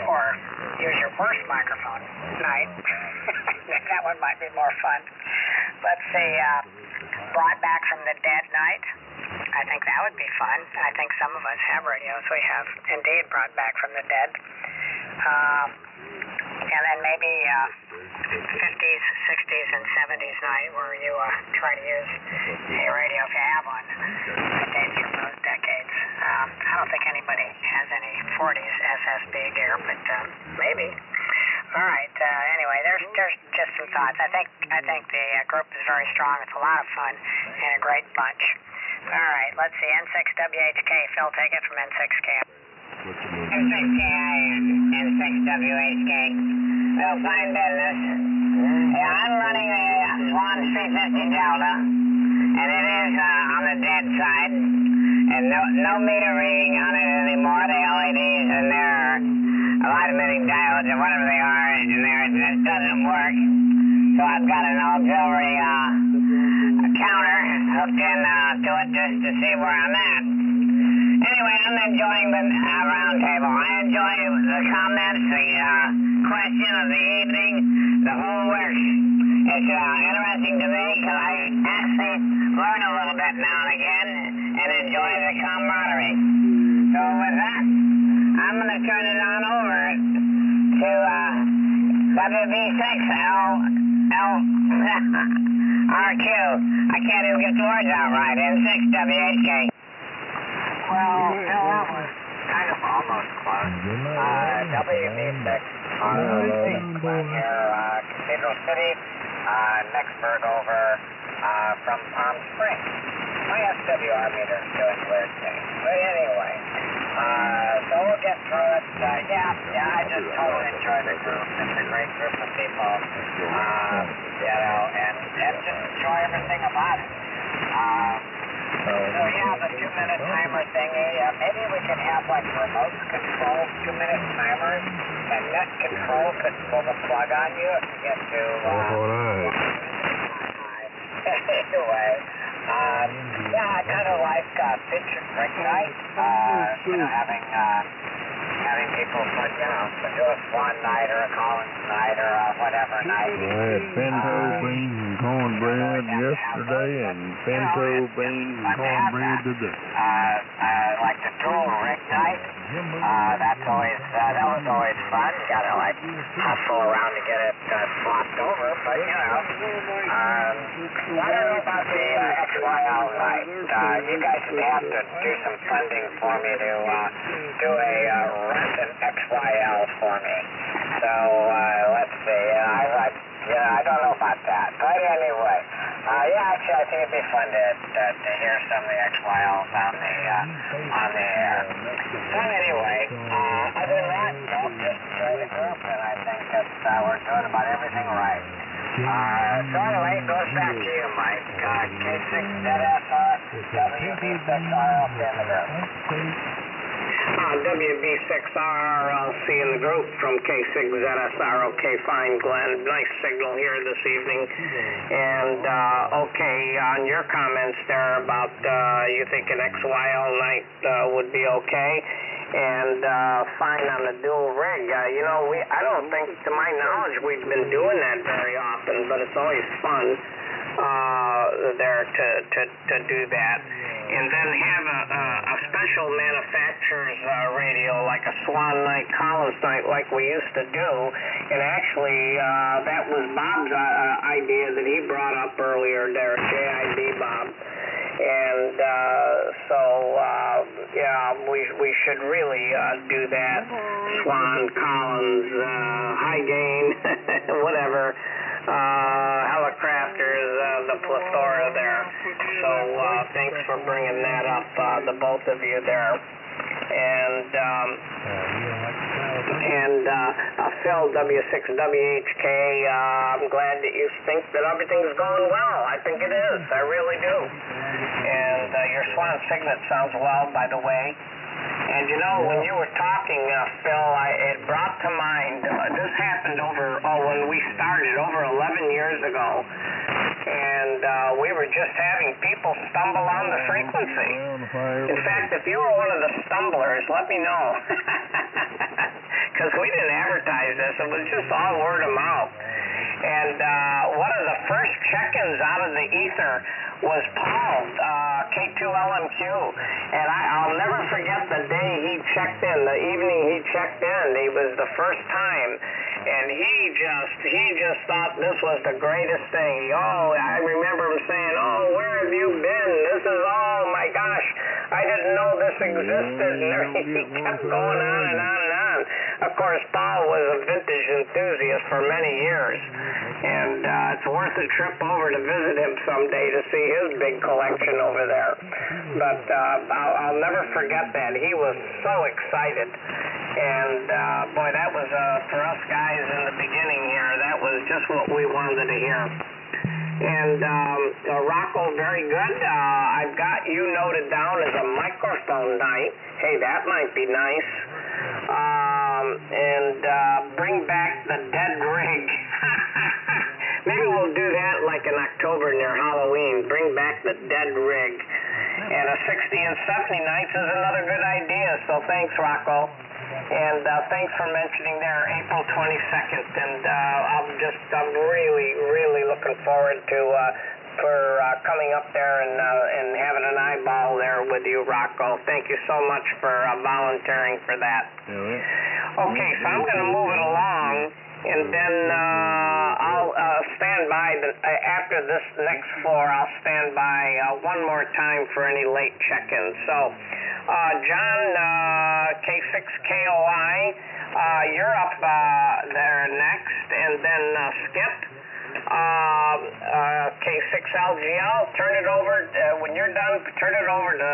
or use your worst microphone night. That one might be more fun. Let's see, brought back from the dead night. I think that would be fun. I think some of us have radios. We have indeed brought back from the dead. And then maybe 50s, 60s, and 70s night where you try to use a radio if you have one. It dates from those decades. I don't think anybody has any 40s SSB gear, but maybe. All right. Anyway, there's just some thoughts. I think the group is very strong. It's a lot of fun and a great bunch. All right. Let's see. N6WHK. Phil, take it from N6K. N6KI and N6WHK. Phil, fine business. Yeah, I'm running a Swan 350 Delta, and it is on the dead side, and no meter reading on it anymore. The LEDs and their light emitting diodes or whatever they are in there, it just doesn't work. So I've got an auxiliary counter hooked in to it just to see where I'm at. Anyway, I'm enjoying the roundtable. I enjoy the comments, the question of the evening, the whole works. It's interesting to me because I actually learn a little bit now and again and enjoy the camaraderie. So with that, I'm going to turn it on over to WB6RQ. I can't even get the words out right. N6WHK. Well, Phil, that was kind of almost close. WB6 here, Cathedral City, next bird over from Palm Springs. My SWR meter is doing weird things. But anyway, so we'll get through it. I just totally enjoy the group. It's a great group of people, and just enjoy everything about it. So the 2-minute timer thingy, maybe we could have like remote control 2-minute timers, and net control could pull the plug on you if you get to anyway, I kind of like featured ring night, having people put, do a Swan night or a Collins night or whatever night. I had pinto beans and cornbread yesterday and pinto beans and cornbread today. Like the dual rig night, that was always fun. You gotta hustle around to get it swapped over, but I don't know about the XYL night. You guys would have to do some funding for me to do a rent an XYL for me. So let's see. I don't know about that, but anyway, actually, I think it'd be fun to hear some of the XYLs on the air. So anyway, other than that, just enjoy the group, and I think that we're doing about everything right. So anyway, it goes back to you, Mike. K6ZSR, WB6RLC in the group. WB6RLC in the group from K6ZSR. Okay, fine, Glenn. Nice signal here this evening. And, okay, on your comments there about you think an XYL night would be okay. And fine on the dual rig. I don't think, to my knowledge, we've been doing that very often, but it's always fun there to do that. And then have a special manufacturer's radio, like a Swan night, Collins night, like we used to do. And actually, that was Bob's idea that he brought up earlier there, JID Bob. And we should really do that. Swan, Collins, High Gain, whatever. Helicrafters, the plethora there. So thanks for bringing that up, the both of you there. And Phil, W6WHK, I'm glad that you think that everything's going well. I think it is. I really do. And your Swan Signet sounds well, by the way. And you know, when you were talking, Phil, it brought to mind, this happened when we started over 11 years ago. And we were just having people stumble on the frequency. In fact, if you were one of the stumblers, let me know. Because we didn't advertise this. It was just all word of mouth. And one of the first check-ins out of the ether was Paul, K2LMQ. And I'll never forget the day he checked in, the evening he checked in. It was the first time. And he just thought this was the greatest thing. I remember him saying, where have you been? This is, oh my gosh, I didn't know this existed. And he kept going on and on and on. Of course, Paul was a vintage enthusiast for many years. And it's worth a trip over to visit him someday to see his big collection over there. But I'll never forget that. He was so excited. And boy, that was, for us guys in the beginning here, that was just what we wanted to hear. And Rocco, very good. I've got you noted down as a microphone night. Hey, that might be nice. Bring back the dead rig. Maybe we'll do that like in October near Halloween. Bring back the dead rig. And a 60 and 70 nights is another good idea. So thanks, Rocco. And thanks for mentioning there April 22nd. And I'm really, really looking forward to coming up there and having an eyeball there with you, Rocco. Thank you so much for volunteering for that. Okay, so I'm going to move it along, and then I'll stand by after this next floor. I'll stand by one more time for any late check-ins. So, John, K6KOI, you're up there next, and then Skip. K6LGL, turn it over, when you're done, turn it over to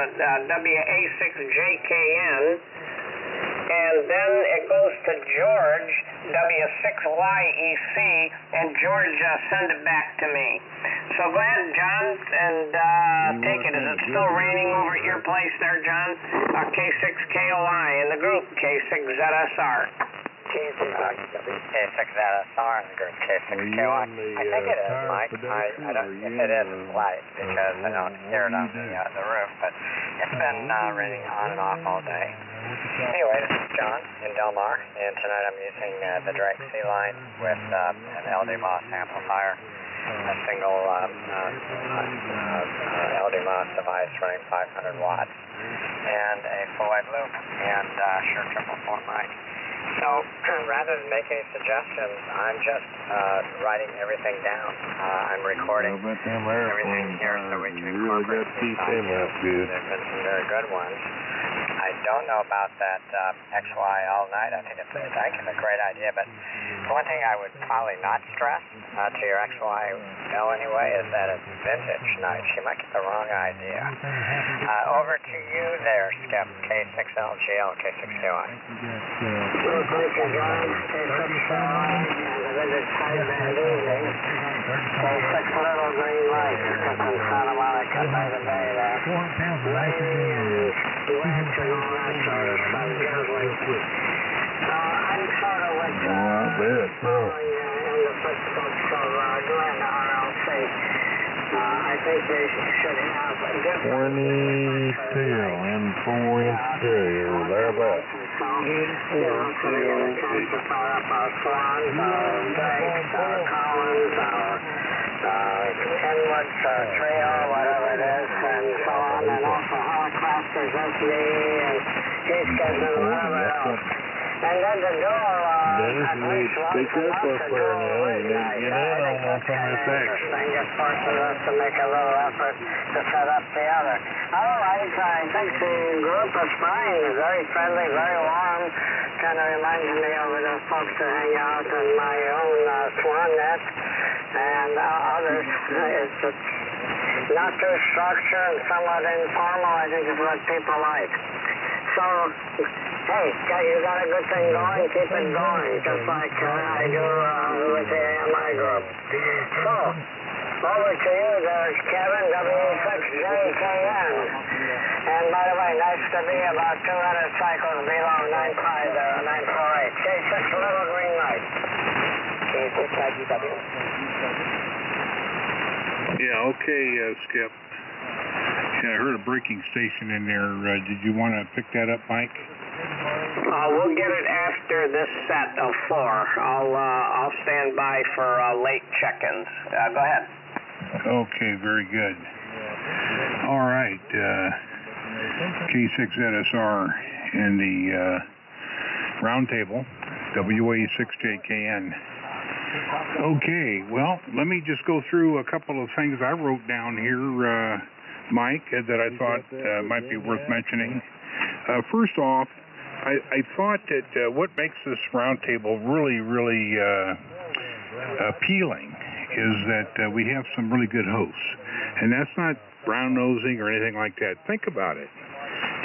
WA6JKN, and then it goes to George, W6YEC, and George, send it back to me. So go ahead, John, and take it. Is it still raining over at your place there, John? K6KOI in the group, K6ZSR. K6ZSR in the group, K6KY. I think it is, Mike. I don't, if it is, it's light because I don't hear it on the roof, but it's been raining on and off all day. Anyway, this is John in Del Mar, and tonight I'm using the Drake C-Line with an LD Moss amplifier, a single LD Moss device running 500 watts, and a full-wave loop, and Shure triple form mic. So, rather than make any suggestions, I'm just writing everything down. I'm recording everything here so we can incorporate these ideas. There have been some very good ones. I don't know about that XY all night. I think it's a great idea, but one thing I would probably not stress to your XYL anyway is that it's vintage night. She might get the wrong idea. Over to you there, Skip, K6LGL, K6KY. Thank you, John. K6KY, and the vintage side band evening. K6 little green lights up in Santa Monica by the bay there. West and all that sort of stuff, gently. So I'm sort of with following in the footsteps of Glenn RLC. I think they should have a different 22 and 4-inch stereo, thereabouts. So they're going to chance to fire up our Swans, our Drakes, our Collins, our Kenwoods, our Trio, whatever it is, and so on, and also Helicrafters, SSB, and Case Cutters, and whatever else. And then to go Dennis. You need to speak up there now. You need to get in on some of this action. Thing just forces us to make a little effort to set up the other. Otherwise, I think the group is fine. Very friendly, very warm. Kind of reminds me of the folks that hang out in my own swan net and others. It's not too structured and somewhat informal. I think is what people like. So, hey, you got a good thing going, keep it going, just like I do with the AMI group. So, over to you, there's Kevin, W6JKN. And by the way, nice to be about 200 cycles below 95 there, 948. J6 little green light. J6IGW. Yeah, okay, Skip. Yeah, I heard a braking station in there. Did you want to pick that up, Mike? We'll get it after this set of 4. I'll stand by for late check-ins. Go ahead. Okay, very good. All right, K6ZSR in the roundtable, WA6JKN. Okay, well, let me just go through a couple of things I wrote down here, Mike, that I thought might be worth mentioning. First off, I thought that what makes this roundtable really, really appealing is that we have some really good hosts, and that's not brown-nosing or anything like that. Think about it.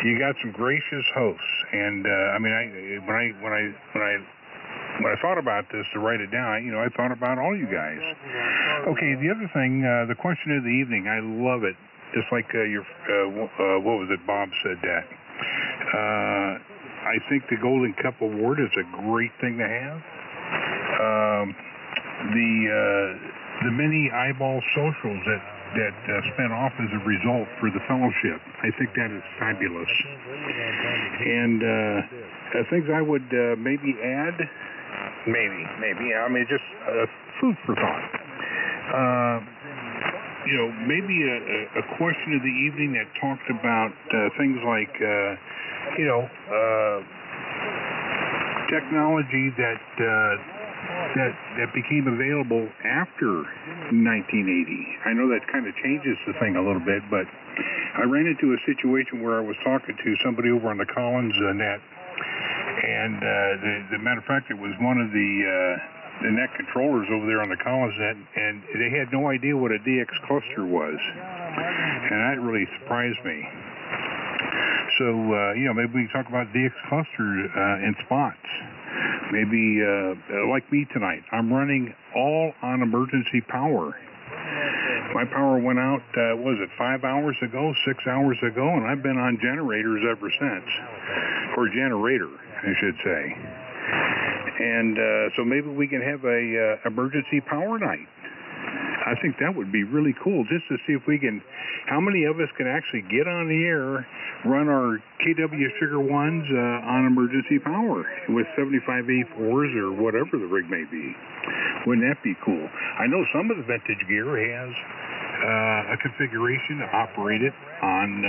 You got some gracious hosts, and I mean, when I thought about this to write it down, I thought about all you guys. Okay, the other thing, the question of the evening, I love it. Just like what was it, Bob said that. I think the Golden Cup Award is a great thing to have. The many eyeball socials that spin off as a result for the fellowship, I think that is fabulous. And things I would maybe add, maybe, I mean, just food for thought. Maybe a question of the evening that talked about things like, technology that became available after 1980. I know that kind of changes the thing a little bit, but I ran into a situation where I was talking to somebody over on the Collins net, and the matter of fact, it was one of the net controllers over there on the Collins net, and they had no idea what a DX cluster was, and that really surprised me. So, maybe we can talk about DX cluster in spots. Maybe, like me tonight, I'm running all on emergency power. My power went out, 5 hours ago, 6 hours ago, and I've been on generators ever since. Or generator, I should say. And so maybe we can have a emergency power night. I think that would be really cool, just to see if we can, how many of us can actually get on the air, run our KW Sugar 1s on emergency power with 75 A4s or whatever the rig may be. Wouldn't that be cool? I know some of the vintage gear has a configuration to operate it on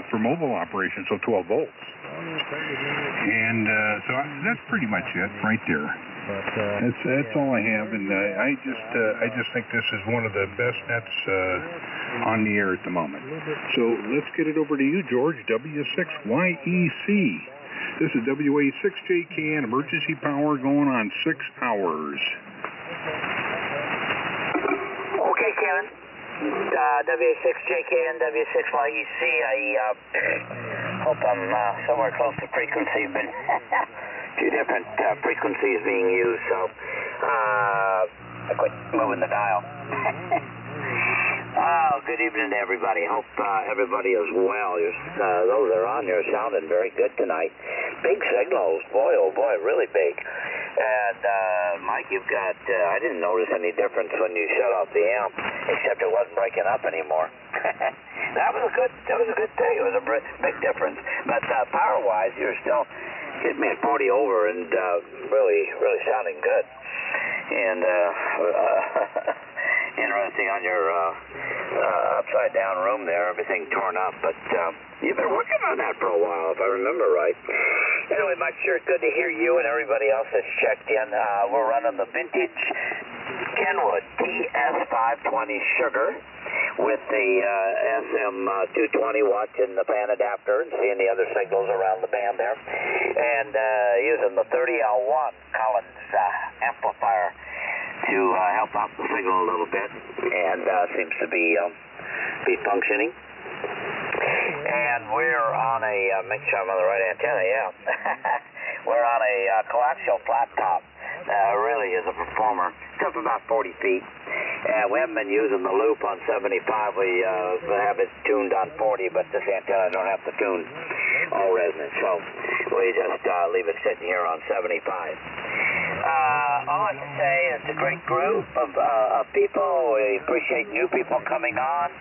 for mobile operation, so 12 volts. And so that's pretty much it right there. That's all I have, and I just think this is one of the best nets on the air at the moment. So let's get it over to you, George. W6YEC. This is WA6JKN emergency power going on 6 hours. Okay, Kevin. W6JKN, W6YEC. I hope I'm somewhere close to frequency, but few different frequencies being used, so I quit moving the dial. Oh, good evening to everybody. Hope everybody is well. Those that are on here are sounding very good tonight. Big signals, boy, oh boy, really big. And Mike, you've got, I didn't notice any difference when you shut off the amp, except it wasn't breaking up anymore. That was a good thing. It was a big difference. But power-wise, you're still hit me at 40 over and really sounding good. And interesting on your upside down room there, everything torn up, but you've been working on that for a while, if I remember right. Anyway, Mike, sure, good to hear you and everybody else that's checked in. We're running the vintage Kenwood TS520 Sugar with the SM220 watching the band adapter and seeing the other signals around the band there, and using the 30L1 Collins amplifier to help out the signal a little bit, and seems to be functioning. And we're on a, make sure I'm on the right antenna, yeah. We're on a coaxial flat top. Really is a performer. It's up about 40 feet. We haven't been using the loop on 75. We have it tuned on 40, but this antenna don't have to tune all resonance, so we just leave it sitting here on 75. All I can say is it's a great group of people. We appreciate new people coming on.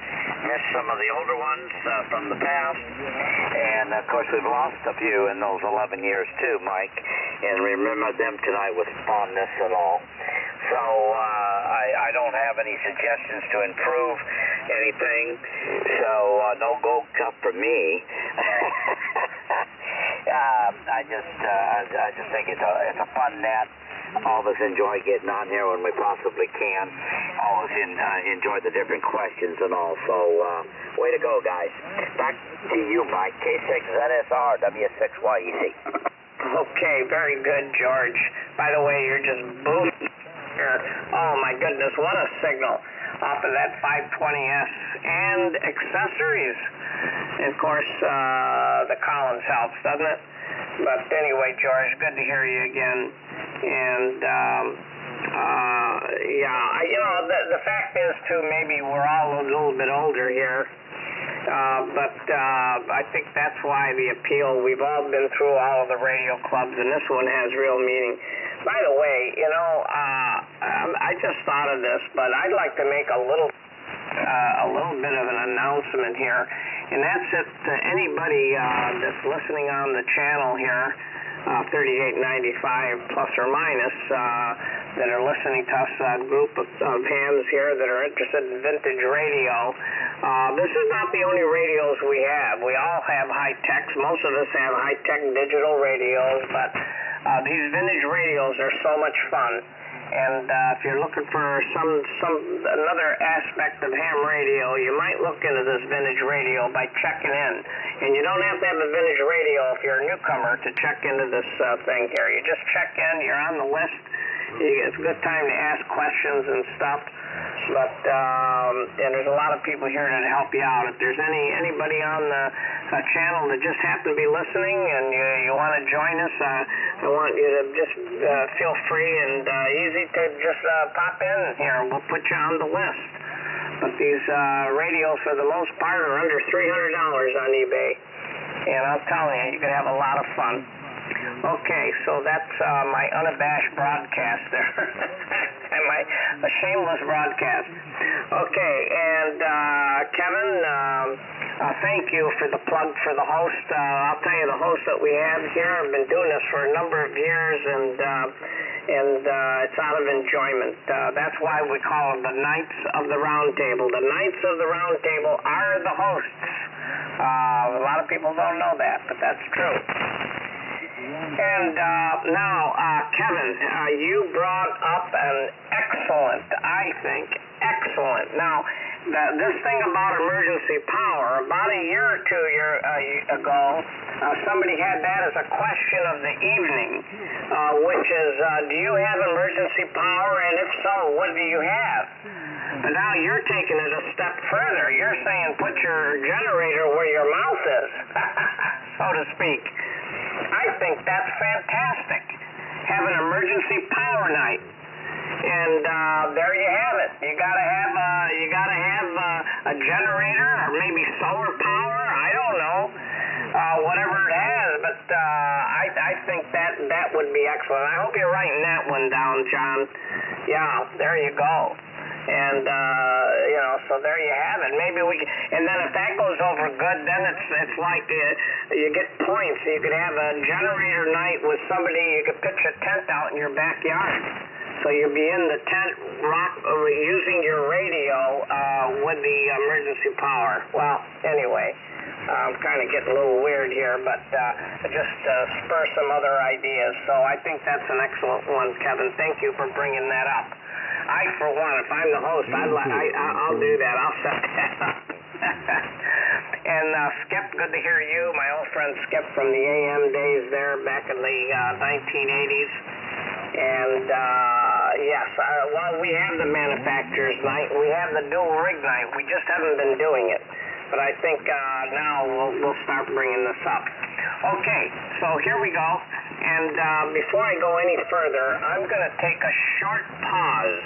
Miss some of the older ones from the past. And, of course, we've lost a few in those 11 years, too, Mike. And remember them tonight with fondness and all. So I don't have any suggestions to improve anything. So no gold cup for me. I just think it's a fun net. All of us enjoy getting on here when we possibly can. Always enjoy the different questions and all. So way to go, guys. Back to you, Mike. K6ZSR W6YEC. Okay, very good, George. By the way, you're just booming. Oh my goodness, what a signal off of that 520S and accessories. And of course, the Collins helps, doesn't it? But anyway, George, good to hear you again. And the fact is too, maybe we're all a little bit older here. But I think that's why the appeal, we've all been through all of the radio clubs, and this one has real meaning. By the way, I just thought of this, but I'd like to make a little bit of an announcement here, and that's it to anybody that's listening on the channel here, 3895 plus or minus, that are listening to us, a group of hands here that are interested in vintage radio. This is not the only radios we have. We all have high-techs. Most of us have high-tech digital radios, but these vintage radios are so much fun. And if you're looking for another aspect of ham radio, you might look into this vintage radio by checking in. And you don't have to have a vintage radio if you're a newcomer to check into this thing here. You just check in, you're on the list. It's a good time to ask questions and stuff. But and there's a lot of people here to help you out. If there's anybody on the channel that just happen to be listening and you want to join us, I want you to just feel free and easy to just pop in here. We'll put you on the list. But these radios, for the most part, are under $300 on eBay. And I'm telling you, you can have a lot of fun. Okay, so that's my unabashed broadcast there. And my shameless broadcast. Okay, and Kevin, thank you for the plug for the host. I'll tell you, the host that we have here, I've been doing this for a number of years, and it's out of enjoyment. That's why we call them the Knights of the Round Table. The Knights of the Round Table are the hosts. A lot of people don't know that, but that's true. And now, Kevin, you brought up an excellent, I think, excellent. Now, this thing about emergency power, about a year or two ago, somebody had that as a question of the evening, which is, do you have emergency power, and if so, what do you have? But now you're taking it a step further. You're saying put your generator where your mouth is, so to speak. I think that's fantastic. Have an emergency power night, and there you have it. You gotta have a generator, or maybe solar power. I don't know, whatever it has. But I think that would be excellent. I hope you're writing that one down, John. Yeah, there you go. And so there you have it. Maybe and then if that goes over good, then it's like you get points. You could have a generator night with somebody. You could pitch a tent out in your backyard. So you'll be in the tent using your radio with the emergency power. Well, anyway, I'm kind of getting a little weird here, but just spur some other ideas. So I think that's an excellent one, Kevin. Thank you for bringing that up. I, for one, if I'm the host, I'll do that. I'll set that up. And Skip, good to hear you. My old friend Skip from the AM days there back in the 1980s. And yes, well, we have the manufacturer's night. We have the dual rig night. We just haven't been doing it. But I think now we'll start bringing this up. Okay, so here we go. And before I go any further, I'm going to take a short pause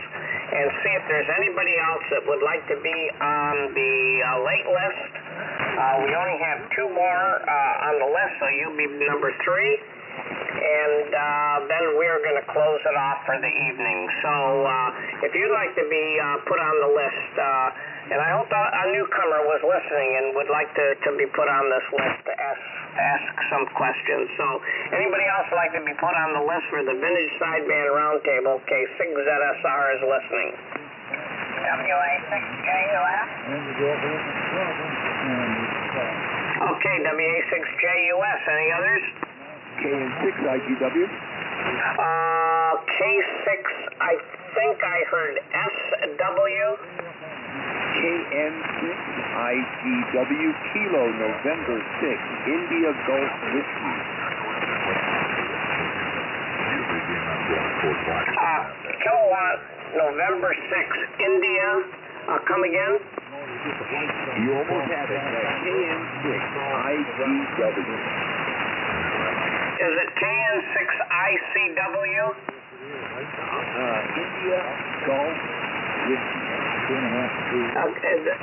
and see if there's anybody else that would like to be on the late list. We only have two more on the list, so you'll be number 3. And then we're going to close it off for the evening. So if you'd like to be put on the list, and I hope a newcomer was listening and would like to be put on this list to ask some questions. So anybody else would like to be put on the list for the Vintage Sideband Roundtable, K6ZSR is listening. WA6JUS. Okay, WA6JUS. Any others? KN6IGW. K6, I think I heard SW. KN6IGW, Kilo, November 6, India Gulf Whiskey. Kilowatt, November 6, India. Come again? You almost have it. KN6IGW. Is it KN6ICW? India Gulf Whiskey.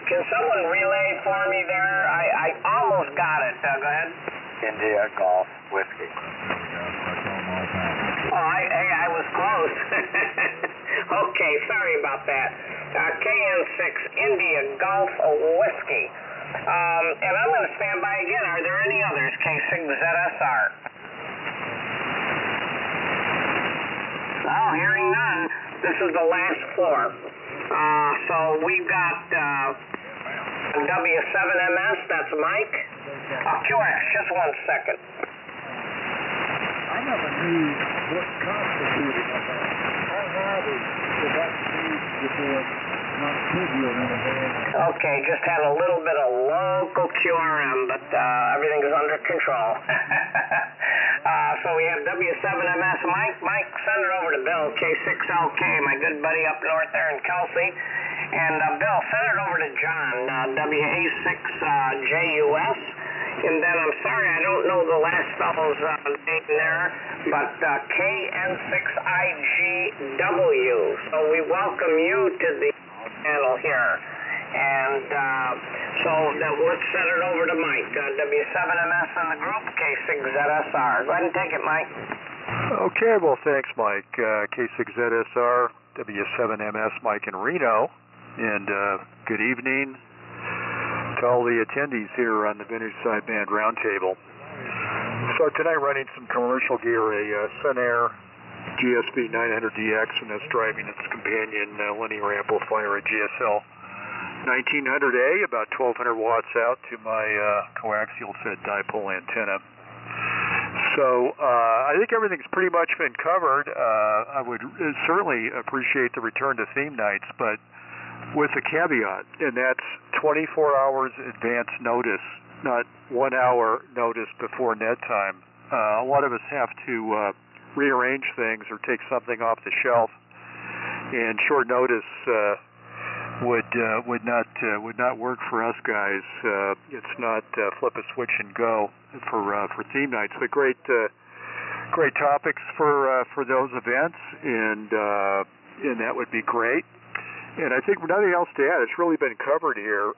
Can someone relay for me there? I almost got it. Go ahead. India Golf Whiskey. Oh, I was close. Okay, sorry about that. KN6 India Golf Whiskey. And I'm going to stand by again. Are there any others? K6ZSR. Oh, hearing none. This is the last floor. So we've got W7MS, that's Mike. QX, just 1 second. I never knew what constituted that. How hard is that used before not trivial in a band? Okay, just had a little bit of local QRM, but everything is under control. So we have W7MS Mike. Mike, send it over to Bill, K6LK, my good buddy up north there in Kelsey. And Bill, send it over to John, WA6JUS. And then I'm sorry, I don't know the last fellow's name there, but KN6IGW. So we welcome you to the panel here. And so let's send it over to Mike, W7MS in the group, K6ZSR. Go ahead and take it, Mike. Okay, well, thanks, Mike. K6ZSR, W7MS, Mike in Reno. And good evening to all the attendees here on the Vintage Sideband Roundtable. So tonight running some commercial gear, a Sunair GSB 900DX, and that's driving its companion linear amplifier, a GSL 1900A, about 1200 watts out to my coaxial fed dipole antenna. So I think everything's pretty much been covered. I would certainly appreciate the return to theme nights, but with a caveat, and that's 24 hours advance notice, not 1 hour notice before net time. A lot of us have to rearrange things or take something off the shelf, and short notice would not work for us guys. It's not flip a switch and go for theme nights, but great topics for those events, and that would be great. And I think nothing else to add. It's really been covered here,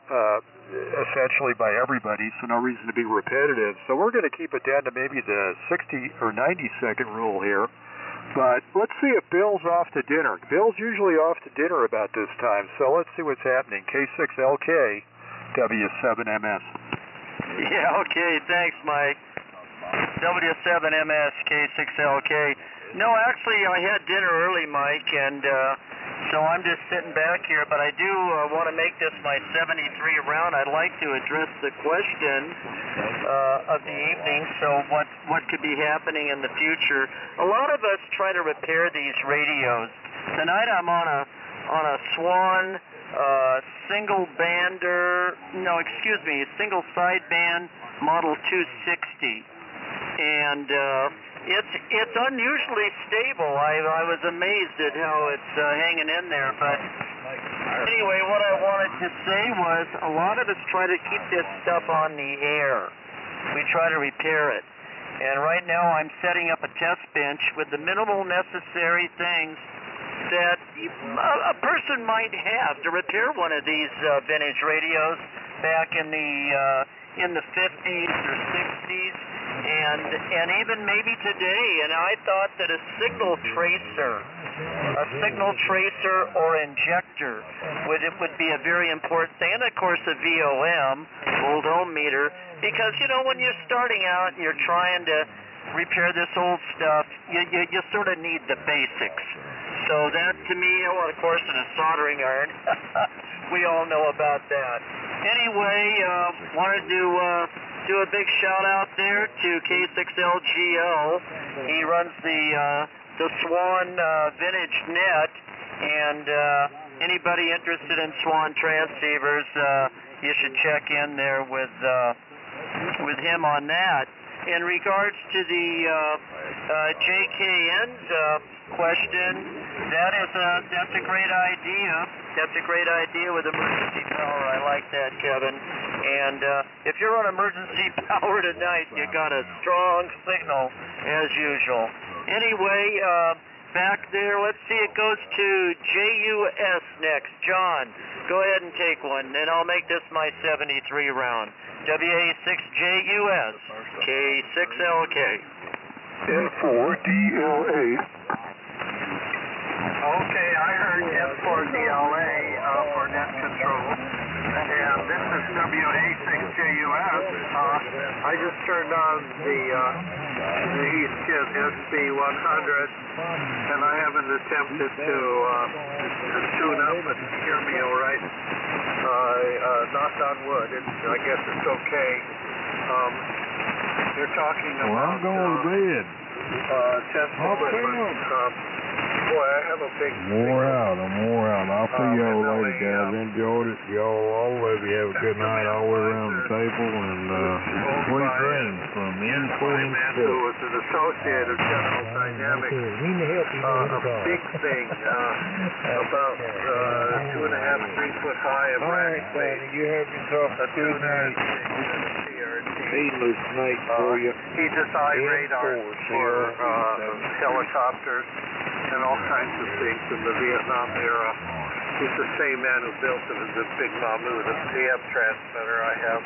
essentially by everybody, so no reason to be repetitive. So we're going to keep it down to maybe the 60 or 90-second rule here. But let's see if Bill's off to dinner. Bill's usually off to dinner about this time, so let's see what's happening. K6LK, W7MS. Yeah, okay, thanks, Mike. W7MS, K6LK. No, actually, I had dinner early, Mike, and so I'm just sitting back here, but I do want to make this my 73 round. I'd like to address the question of the evening, so what could be happening in the future. A lot of us try to repair these radios. Tonight I'm on a Swan single sideband model 260, and it's unusually stable. I was amazed at how it's hanging in there, but anyway, what I wanted to say was a lot of us try to keep this stuff on the air. We try to repair it, and right now I'm setting up a test bench with the minimal necessary things that a person might have to repair one of these vintage radios back in the 50s or 60s, and even maybe today. And I thought that a signal tracer or injector would be a very important thing, and of course a VOM, old ohm meter, because when you're starting out and you're trying to repair this old stuff, you sort of need the basics. So that, to me, of course, and a soldering iron. We all know about that. Anyway, wanted to do a big shout out there to K6LGL. He runs the Swan Vintage Net, and anybody interested in Swan transceivers, you should check in there with him on that. In regards to the JKN's question, that's a great idea. That's a great idea with emergency power. I like that, Kevin. And if you're on emergency power tonight, you got a strong signal as usual. Anyway, back there, let's see, it goes to JUS next. John, go ahead and take one, and I'll make this my 73 round. WA6JUS, K6LK. N4DLA. Okay, I heard N4DLA for net control, and this is WA6JUS. I just turned on the East Kit SB100, and I haven't attempted to tune up and hear me all right. Knock on wood. I guess it's okay. You're talking about... Well, I'm going to bed. Test equipment. Boy, I have a big... I'm wore out. I'll see y'all later, guys. Enjoyed it. Y'all, all of you have a good night all the way around the table, and sweet dreams from N4 who was an associate of General Dynamics. A big thing about 2.5, 3 foot high of rack space. You have yourself a good night. Painless night for you. He designed radar for helicopters and all kinds of things in the Vietnam era. He's the same man who built the Big Mamu, the PM transmitter I have.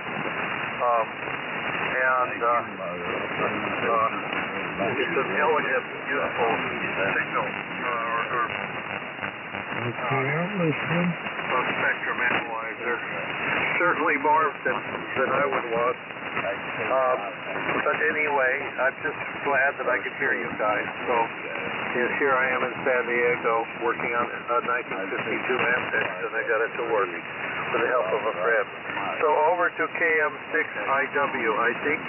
It's an elegant, beautiful signal. Okay, I'm listening. A spectrum analyzer. Certainly more than I would want. But anyway, I'm just glad that I could hear you guys. So here I am in San Diego working on a 1952 Amtex, and I got it to work with the help of a friend. So over to KM6IW, I think,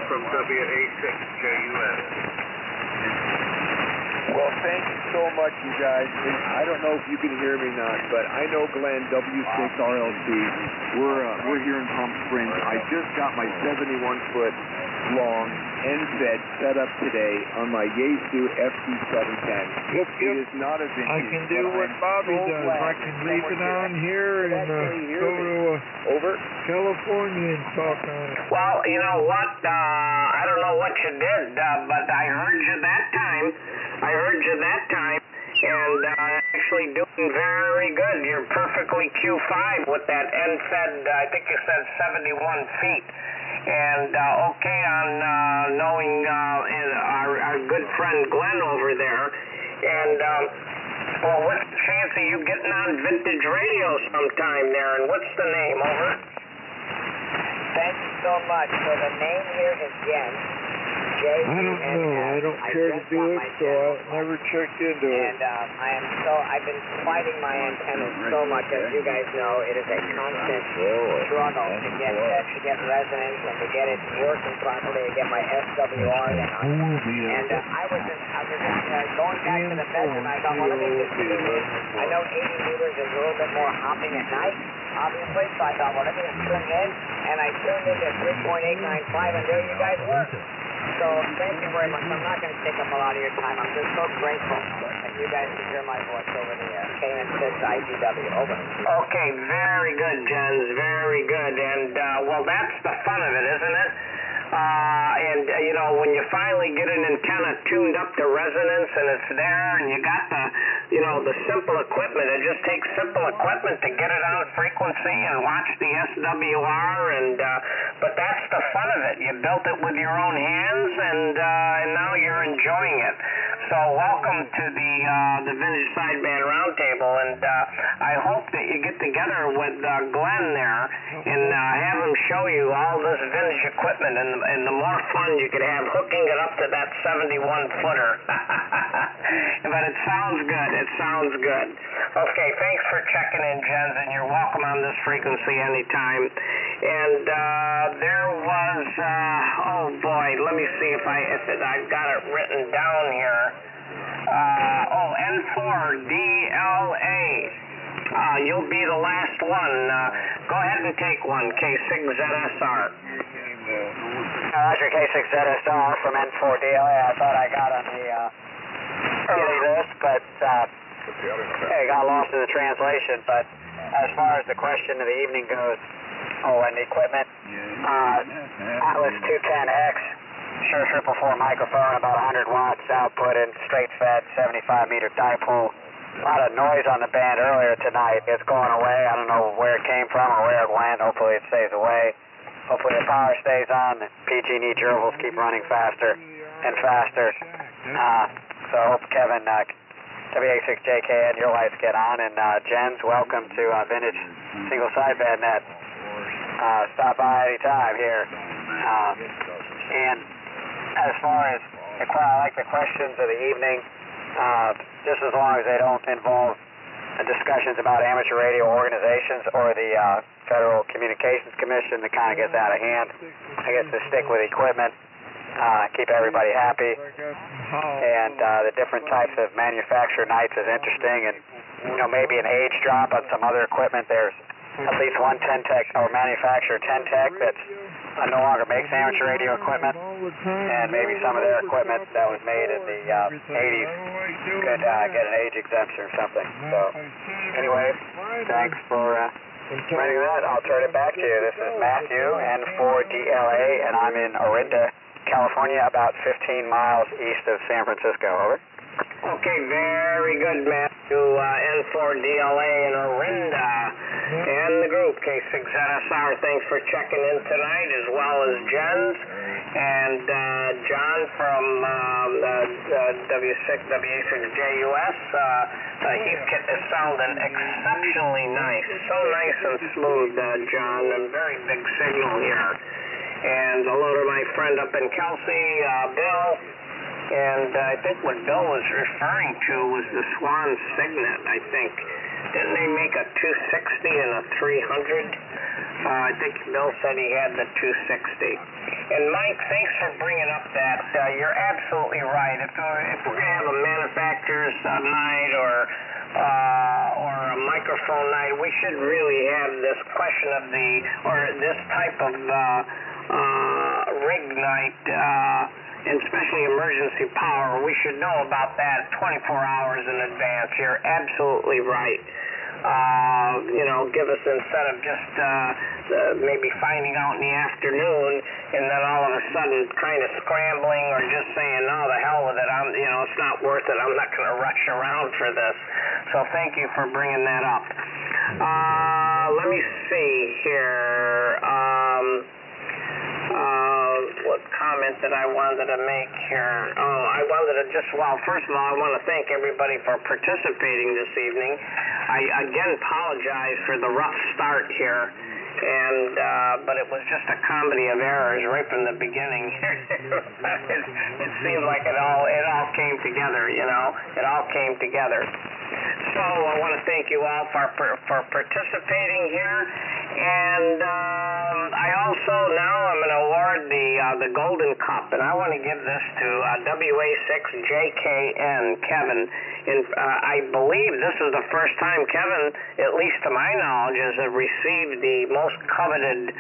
from WA6JUS. Well, thank you so much, you guys. I don't know if you can hear me or not, but I know Glenn, W6RLC. We're here in Palm Springs. I just got my 71-foot long end-fed set up today on my Yaesu FT710. Yep. It is not a vintage. I can do what Bobby does. I can leave it on here and go to California and talk on it. Well, you know what? I don't know what you did, but I heard you that time. And actually doing very good. You're perfectly Q5 with that end-fed, I think you said 71 feet. And okay on knowing our good friend Glenn over there. And well, what's the chance of you getting on vintage radio sometime there? And what's the name? Over. Thank you so much. So the name here is Jens. I don't know. I don't care to do it, so I never checked into it. And I've been fighting my antennas so much, as you guys know. It is a constant struggle to get resonance and to get it working properly, to get my SWR down. And I was just going back to the bed, and I thought, well, let me just tune in. I know 80 meters is a little bit more hopping at night, obviously, so I thought, well, let me just tune in. And I tuned in to 3.895, and there you guys were. So thank you very much. I'm not going to take up a lot of your time. I'm just so grateful that you guys can hear my voice over the KN6 IGW. Over. Okay, very good, Jens. Very good. And, well, that's the fun of it, isn't it? You know, when you finally get an antenna tuned up to resonance and it's there and you got the simple equipment, it just takes simple equipment to get it on frequency and watch the SWR, but that's the fun of it. You built it with your own hands and now you're enjoying it. So welcome to the Vintage Sideband Roundtable, and I hope that you get together with Glenn there and have him show you all this vintage equipment and the more fun you could have hooking it up to that 71-footer. But it sounds good. It sounds good. Okay, thanks for checking in, Jens, and you're welcome on this frequency anytime. And there was, oh boy, let me see if I've got it written down here. N4DLA. You'll be the last one. Go ahead and take one, K6ZSR. Roger, K6ZSR from N4DLA. I thought I got on the early list, but I got lost in the translation. But as far as the question of the evening goes, and the equipment, Atlas 210X, sure 444 microphone, about 100 watts output and straight fed 75-meter dipole. A lot of noise on the band earlier tonight. It's going away. I don't know where it came from or where it went. Hopefully it stays away. Hopefully the power stays on. The PG&E gerbils keep running faster and faster. So I hope Kevin, W86JKN, your lights get on. And Jens, welcome to Vintage Single Sideband Net. Stop by anytime here. And as far as I like the questions of the evening, just as long as they don't involve discussions about amateur radio organizations or the Federal Communications Commission, that kind of gets out of hand. I guess to stick with equipment, keep everybody happy, and the different types of manufacturer nights is interesting, and maybe an age drop on some other equipment. There's at least one 10-tech or manufacturer 10-tech that's no longer makes amateur radio equipment, and maybe some of their equipment that was made in the 80s could get an age exemption or something. So, anyway, thanks for running that. I'll turn it back to you. This is Matthew, N4DLA, and I'm in Orinda, California, about 15 miles east of San Francisco. Over. Okay, very good, Matthew. N4DLA in Orinda. And the group, K6ZSR, thanks for checking in tonight, as well as Jens and John from W6WA6JUS. He's sounding exceptionally nice. So nice and smooth, John, and very big signal here. And hello to my friend up in Kelsey, Bill. And I think what Bill was referring to was the Swan Signet, I think. Didn't they make a 260 and a 300? I think Bill said he had the 260. And Mike, thanks for bringing up that. You're absolutely right. If we're going to have a manufacturer's night or a microphone night, we should really have this question of this type of rig night, and especially emergency power. We should know about that 24 hours in advance. You're absolutely right. Give us, instead of just maybe finding out in the afternoon and then all of a sudden kind of scrambling or just saying, no, the hell with it, it's not worth it, I'm not going to rush around for this. So thank you for bringing that up. Let me see here. What comment that I wanted to make here? I wanted to first of all, I want to thank everybody for participating this evening. I again apologize for the rough start here, but it was just a comedy of errors right from the beginning. it seemed like it all came together, you know. It all came together. So I want to thank you all for participating here, and I also now I'm going to award the Golden Cup, and I want to give this to WA6JKN Kevin. I believe this is the first time Kevin, at least to my knowledge, has received the most coveted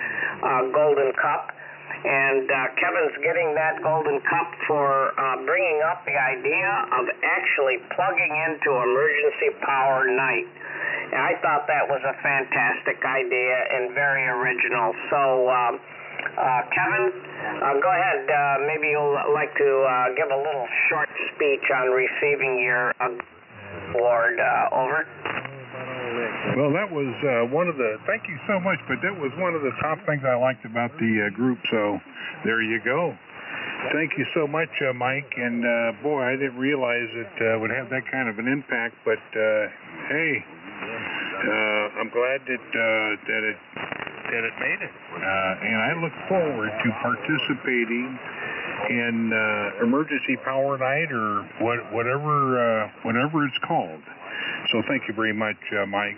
Golden Cup. And Kevin's getting that Golden Cup for bringing up the idea of actually plugging into emergency power night. And I thought that was a fantastic idea and very original. So, Kevin, go ahead. Maybe you'll like to give a little short speech on receiving your award. Over. Well, that was one of the, thank you so much, but that was one of the top things I liked about the group, so there you go. Thank you so much, Mike, and boy, I didn't realize it would have that kind of an impact, but hey, I'm glad that it made it, and I look forward to participating in emergency power night or whatever it's called. So thank you very much, Mike.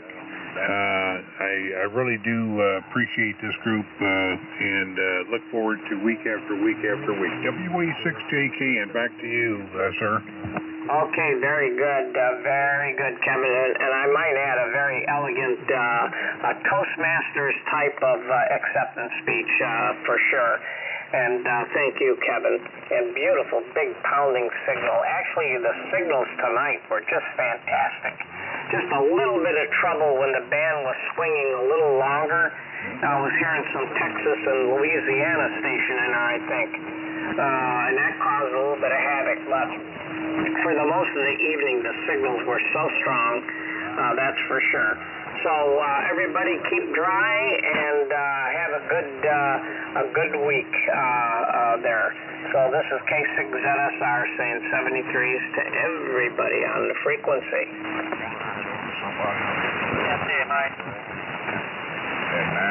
I really do appreciate this group and look forward to week after week after week. WA6JK, and back to you, sir. Okay, very good, Kevin. And I might add a very elegant Toastmasters type of acceptance speech for sure. And thank you, Kevin. And beautiful, big pounding signal. Actually, the signals tonight were just fantastic. Just a little bit of trouble when the band was swinging a little longer. I was hearing some Texas and Louisiana station in there, I think. And that caused a little bit of havoc. But for the most of the evening, the signals were so strong, that's for sure. So everybody keep dry and have a good week there. So this is K6ZSR saying 73s to everybody on the frequency. Yeah, Mike.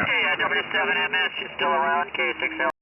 Hey, W7MS, you still around? K6L.